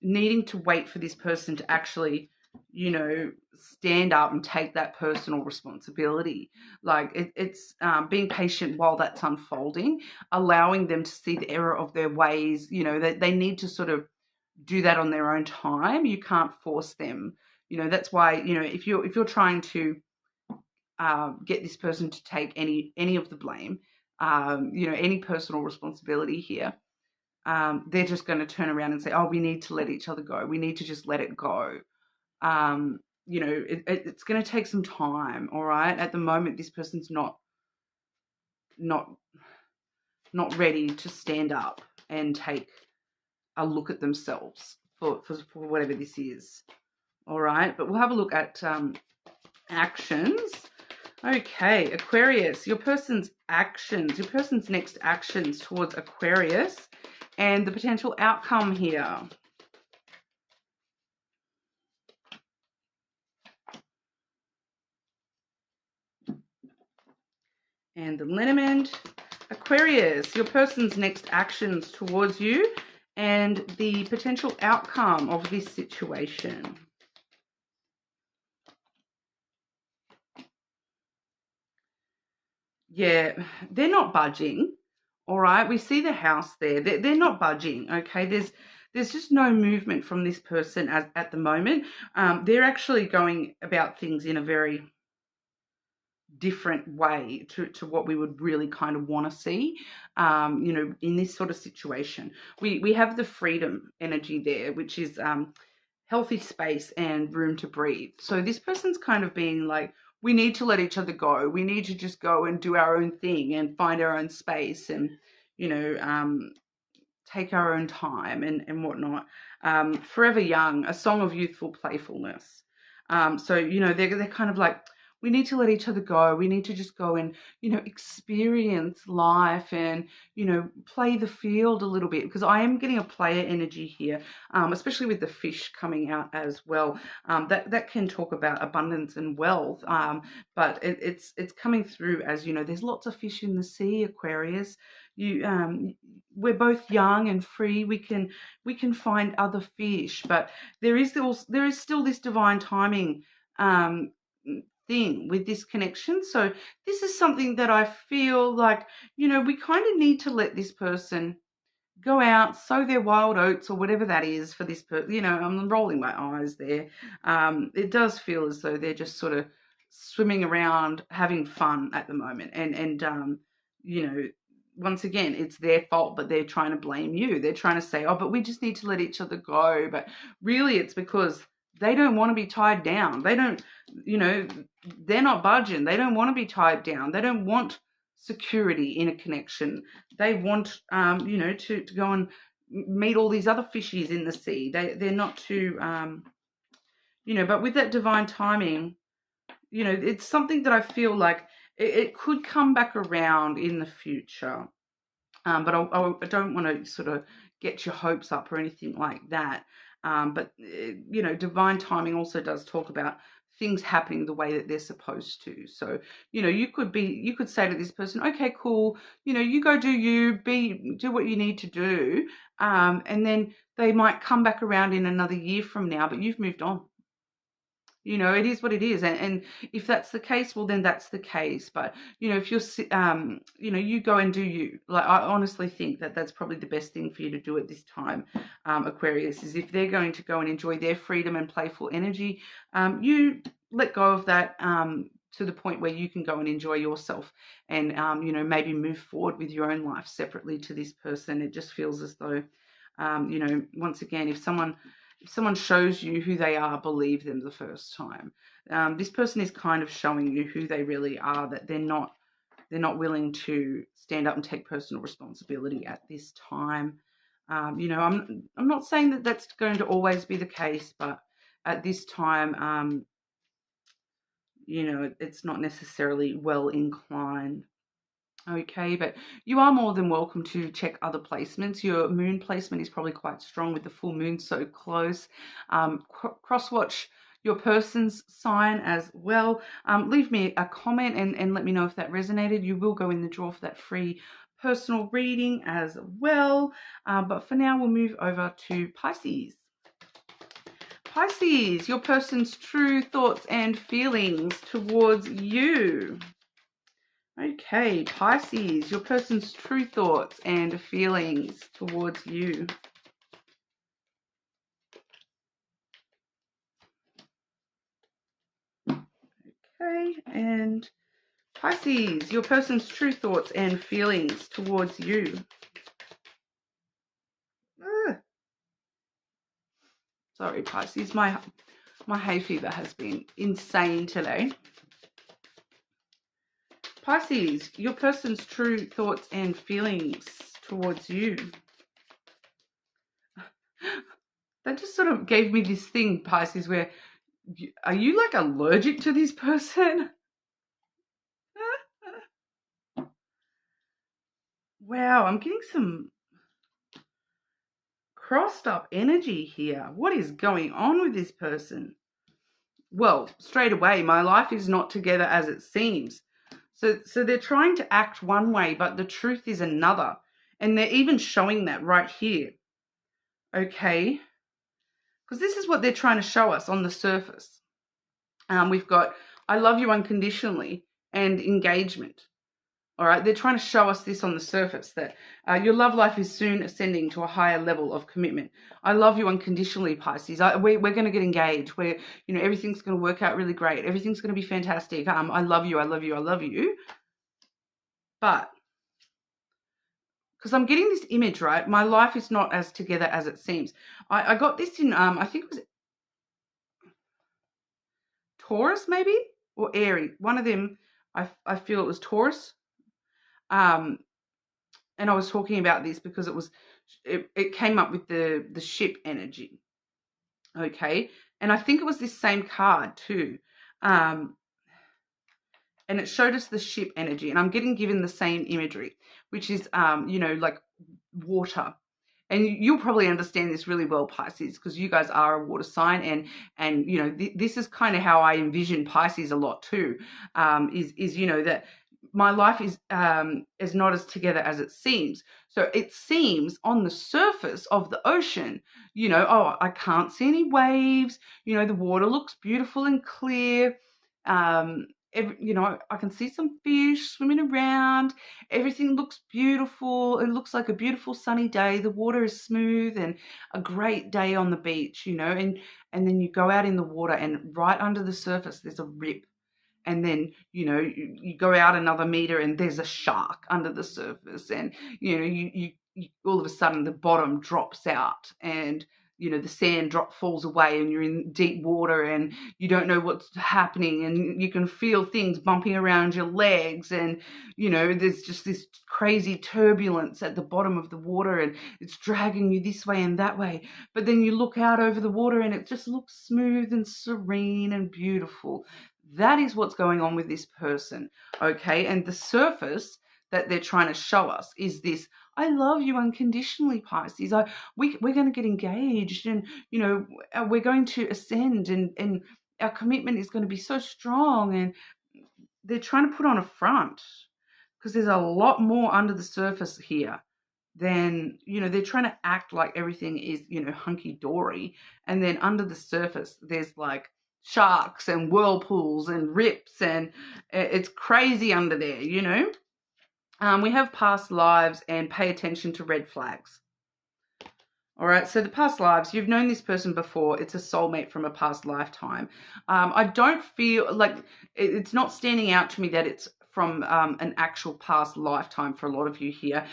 needing to wait for this person to actually, you know, stand up and take that personal responsibility. Like it's being patient while that's unfolding, allowing them to see the error of their ways. You know, that they need to sort of do that on their own time. You can't force them. You know, that's why, you know, if you're trying to get this person to take any of the blame, you know, any personal responsibility here, they're just going to turn around and say, oh, we need to let each other go. We need to just let it go. You know, it's going to take some time. All right. At the moment, this person's not ready to stand up and take a look at themselves for whatever this is. All right. But we'll have a look at actions. Okay, Aquarius, your person's actions, your person's next actions towards Aquarius and the potential outcome here. And the lenormand. Aquarius, your person's next actions towards you and the potential outcome of this situation. Yeah, they're not budging. All right, we see the house there. They're not budging. Okay, there's just no movement from this person at the moment. They're actually going about things in a very different way to what we would really kind of want to see, you know, in this sort of situation. We have the freedom energy there, which is healthy space and room to breathe. So this person's kind of being like, we need to let each other go. We need to just go and do our own thing and find our own space and, you know, take our own time and whatnot. Forever Young, a song of youthful playfulness. So, you know, they're kind of like, we need to let each other go. We need to just go and, you know, experience life and, you know, play the field a little bit, because I am getting a player energy here, especially with the fish coming out as well. That can talk about abundance and wealth, but it's coming through as, you know, there's lots of fish in the sea, Aquarius. We're both young and free. We can find other fish, but there is still this divine timing thing with this connection. So this is something that I feel like, you know, we kind of need to let this person go out, sow their wild oats or whatever that is for this person. You know, I'm rolling my eyes there. It does feel as though they're just sort of swimming around having fun at the moment. And you know, once again, it's their fault, but they're trying to blame you. They're trying to say, oh, but we just need to let each other go. But really it's because they don't want to be tied down. They don't, you know, they're not budging. They don't want to be tied down. They don't want security in a connection. They want, you know, to go and meet all these other fishies in the sea. They're not too, you know, but with that divine timing, you know, it's something that I feel like it could come back around in the future. But I don't want to sort of get your hopes up or anything like that. But, you know, divine timing also does talk about things happening the way that they're supposed to. So, you know, you could say to this person, okay, cool, you know, you go do what you need to do. And then they might come back around in another year from now, but you've moved on. You know, it is what it is. And if that's the case, well, then that's the case. But, you know, if you're, you know, you go and do you. Like, I honestly think that that's probably the best thing for you to do at this time, Aquarius, is if they're going to go and enjoy their freedom and playful energy, you let go of that to the point where you can go and enjoy yourself and, you know, maybe move forward with your own life separately to this person. It just feels as though, you know, once again, if someone shows you who they are, believe them the first time. This person is kind of showing you who they really are, that they're not willing to stand up and take personal responsibility at this time. You know, I'm not saying that that's going to always be the case, but at this time, you know, it's not necessarily well inclined. Okay, but you are more than welcome to check other placements. Your moon placement is probably quite strong with the full moon so close. Cross-watch your person's sign as well. Leave me a comment and let me know if that resonated. You will go in the draw for that free personal reading as well. But for now, we'll move over to Pisces. Pisces, your person's true thoughts and feelings towards you. Okay, Pisces, your person's true thoughts and feelings towards you. Okay, and Pisces, your person's true thoughts and feelings towards you. Sorry, Pisces, my hay fever has been insane today. Pisces, your person's true thoughts and feelings towards you. That just sort of gave me this thing, Pisces, where are you like allergic to this person? Wow, I'm getting some crossed up energy here. What is going on with this person? Well, straight away, my life is not together as it seems. So they're trying to act one way, but the truth is another. And they're even showing that right here. Okay? Because this is what they're trying to show us on the surface. We've got, I love you unconditionally, and engagement. All right? They're trying to show us this on the surface, that your love life is soon ascending to a higher level of commitment. I love you unconditionally, Pisces. We're going to get engaged. You know, everything's going to work out really great. Everything's going to be fantastic. I love you. I love you. I love you. But because I'm getting this image, right? My life is not as together as it seems. I got this in, I think it was Taurus maybe, or Aries. One of them, I feel it was Taurus. And I was talking about this because it came up with the ship energy. Okay. And I think it was this same card too. And it showed us the ship energy, and I'm getting given the same imagery, which is, you know, like water. And you'll probably understand this really well, Pisces, because you guys are a water sign, and you know, this is kind of how I envision Pisces a lot too. Is you know, that my life is not as together as it seems. So it seems on the surface of the ocean, you know, oh, I can't see any waves. You know, the water looks beautiful and clear. you know, I can see some fish swimming around. Everything looks beautiful. It looks like a beautiful sunny day. The water is smooth and a great day on the beach, you know, and then you go out in the water and right under the surface there's a rip. And then, you know, you go out another meter and there's a shark under the surface. And, you know, you all of a sudden the bottom drops out and, you know, the sand falls away and you're in deep water and you don't know what's happening and you can feel things bumping around your legs and, you know, there's just this crazy turbulence at the bottom of the water and it's dragging you this way and that way. But then you look out over the water and it just looks smooth and serene and beautiful. That is what's going on with this person, okay? And the surface that they're trying to show us is this, I love you unconditionally, Pisces. We're going to get engaged and, you know, we're going to ascend and our commitment is going to be so strong. And they're trying to put on a front because there's a lot more under the surface here than, you know, they're trying to act like everything is, you know, hunky-dory. And then under the surface, there's like sharks and whirlpools and rips and it's crazy under there, you know. We have past lives and pay attention to red flags. All right, so the past lives, you've known this person before. It's a soulmate from a past lifetime. I don't feel like it's not standing out to me that it's from an actual past lifetime for a lot of you here.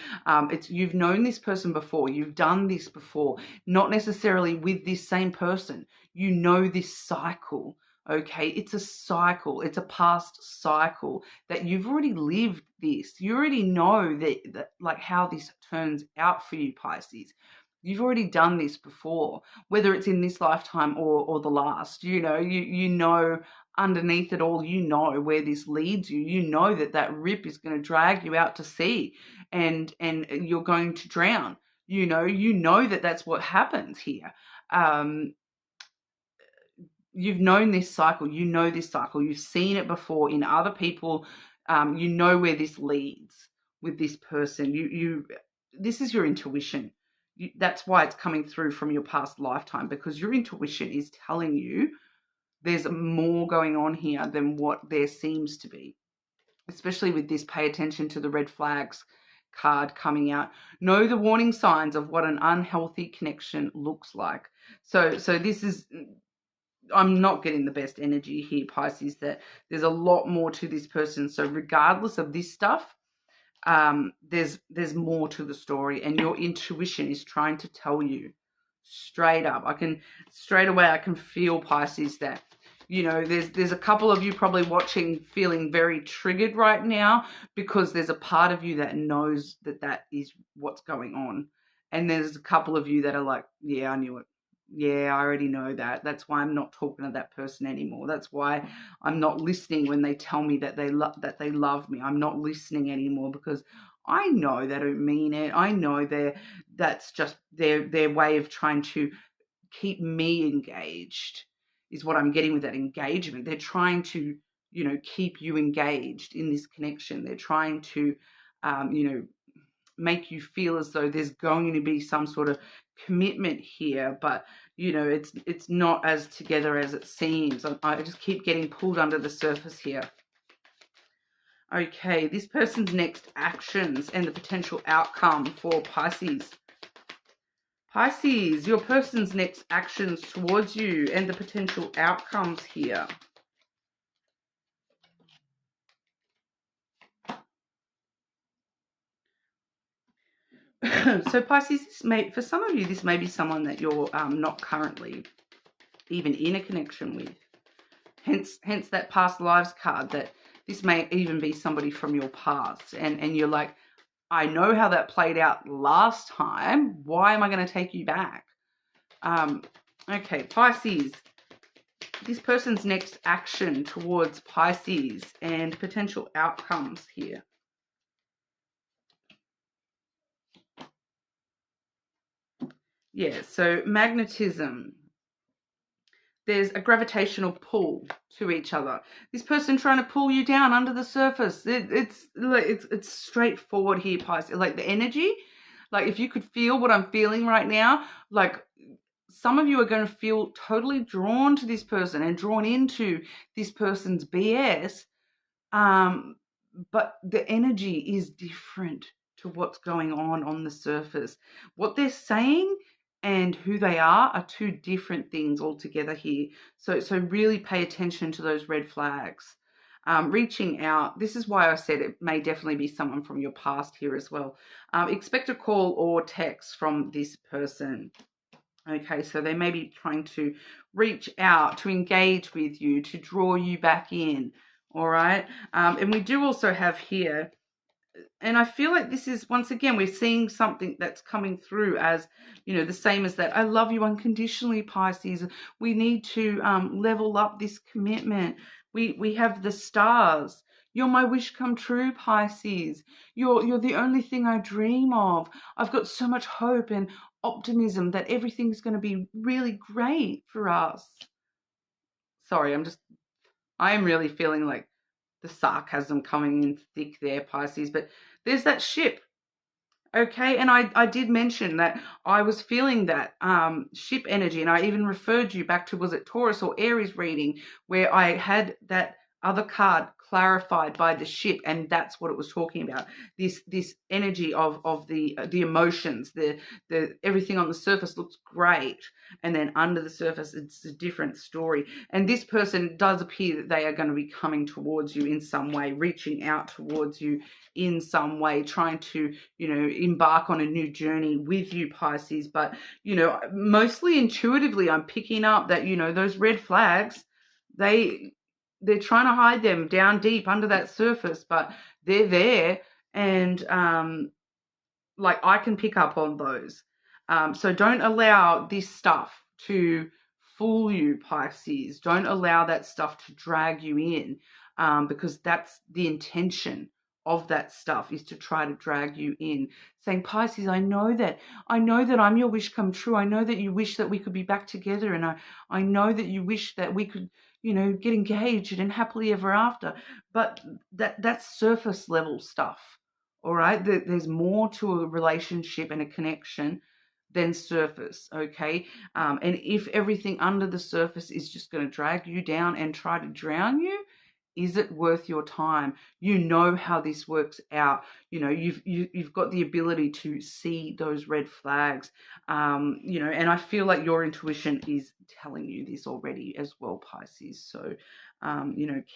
You've known this person before. You've done this before, not necessarily with this same person. You know this cycle, okay? It's a cycle. It's a past cycle that you've already lived this. You already know that like how this turns out for you, Pisces. You've already done this before, whether it's in this lifetime or the last. You know, you know underneath it all, you know where this leads you. You know that rip is going to drag you out to sea and you're going to drown. You know that that's what happens here. You've known this cycle. You know this cycle. You've seen it before in other people. You know where this leads with this person. This is your intuition. That's why it's coming through from your past lifetime, because your intuition is telling you there's more going on here than what there seems to be, especially with this pay attention to the red flags card coming out. Know the warning signs of what an unhealthy connection looks like. So this is, I'm not getting the best energy here, Pisces, that there's a lot more to this person. So regardless of this stuff, there's more to the story, and your intuition is trying to tell you straight up. I can feel, Pisces, that, you know, there's a couple of you probably watching feeling very triggered right now because there's a part of you that knows that is what's going on, and there's a couple of you that are like, yeah, I knew it. Yeah, I already know that. That's why I'm not talking to that person anymore. That's why I'm not listening when they tell me that they love me. I'm not listening anymore because I know they don't mean it. I know that's just their way of trying to keep me engaged is what I'm getting with that engagement. They're trying to, you know, keep you engaged in this connection. They're trying to, you know, make you feel as though there's going to be some sort of commitment here, but you know, it's not as together as it seems. I just keep getting pulled under the surface here. Okay, this person's next actions and the potential outcome for Pisces. Pisces, your person's next actions towards you and the potential outcomes here. So Pisces, for some of you, this may be someone that you're not currently even in a connection with. Hence that past lives card, that this may even be somebody from your past. And you're like, I know how that played out last time. Why am I going to take you back? Okay, Pisces, this person's next action towards Pisces and potential outcomes here. Yeah, so magnetism. There's a gravitational pull to each other. This person trying to pull you down under the surface. It's straightforward here, Pisces. Like the energy, like if you could feel what I'm feeling right now, like some of you are going to feel totally drawn to this person and drawn into this person's BS but the energy is different to what's going on the surface. What they're saying and who they are two different things altogether here. So really pay attention to those red flags. Reaching out, this is why I said it may definitely be someone from your past here as well. Expect a call or text from this person. Okay, so they may be trying to reach out, to engage with you, to draw you back in. All right. And we do also have here, and I feel like this is, once again, we're seeing something that's coming through as, the same as that. I love you unconditionally, Pisces. We need to level up this commitment. We have the stars. You're my wish come true, Pisces. You're the only thing I dream of. I've got so much hope and optimism that everything's going to be really great for us. Sorry, I am really feeling like the sarcasm coming in thick there, Pisces, but there's that ship. Okay, and I did mention that I was feeling that ship energy, and I even referred you back to, was it Taurus or Aries reading, where I had that other card clarified by the ship, and that's what it was talking about. This energy of the emotions, the everything on the surface looks great, and then under the surface it's a different story. And this person does appear that they are going to be coming towards you in some way, reaching out towards you in some way, trying to embark on a new journey with you, Pisces. But mostly intuitively I'm picking up that those red flags, they're trying to hide them down deep under that surface, but they're there, and like I can pick up on those. So don't allow this stuff to fool you, Pisces. Don't allow that stuff to drag you in, because that's the intention of that stuff, is to try to drag you in, saying, Pisces, I know that I'm your wish come true. I know that you wish that we could be back together, and I know that you wish that we could get engaged and happily ever after. But that's surface level stuff. All right, there's more to a relationship and a connection than surface. Okay, and if everything under the surface is just going to drag you down and try to drown you, is it worth your time? You know how this works out. You've got the ability to see those red flags. And I feel like your intuition is telling you this already as well, Pisces. So,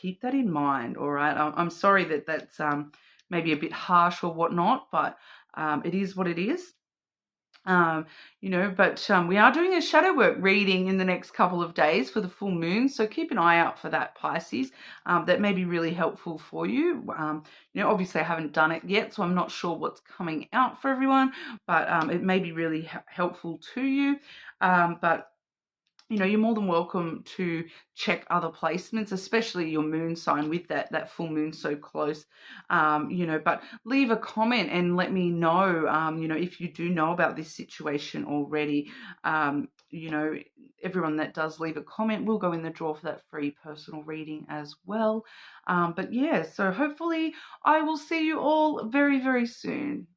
keep that in mind. All right. I'm sorry that that's maybe a bit harsh or whatnot, but it is what it is. But we are doing a shadow work reading in the next couple of days for the full moon, so keep an eye out for that, Pisces. That may be really helpful for you. Obviously I haven't done it yet, so I'm not sure what's coming out for everyone, but it may be really helpful to you. But you're more than welcome to check other placements, especially your moon sign with that full moon so close. But leave a comment and let me know, if you do know about this situation already. Everyone that does leave a comment will go in the draw for that free personal reading as well. But yeah, so hopefully I will see you all very, very soon.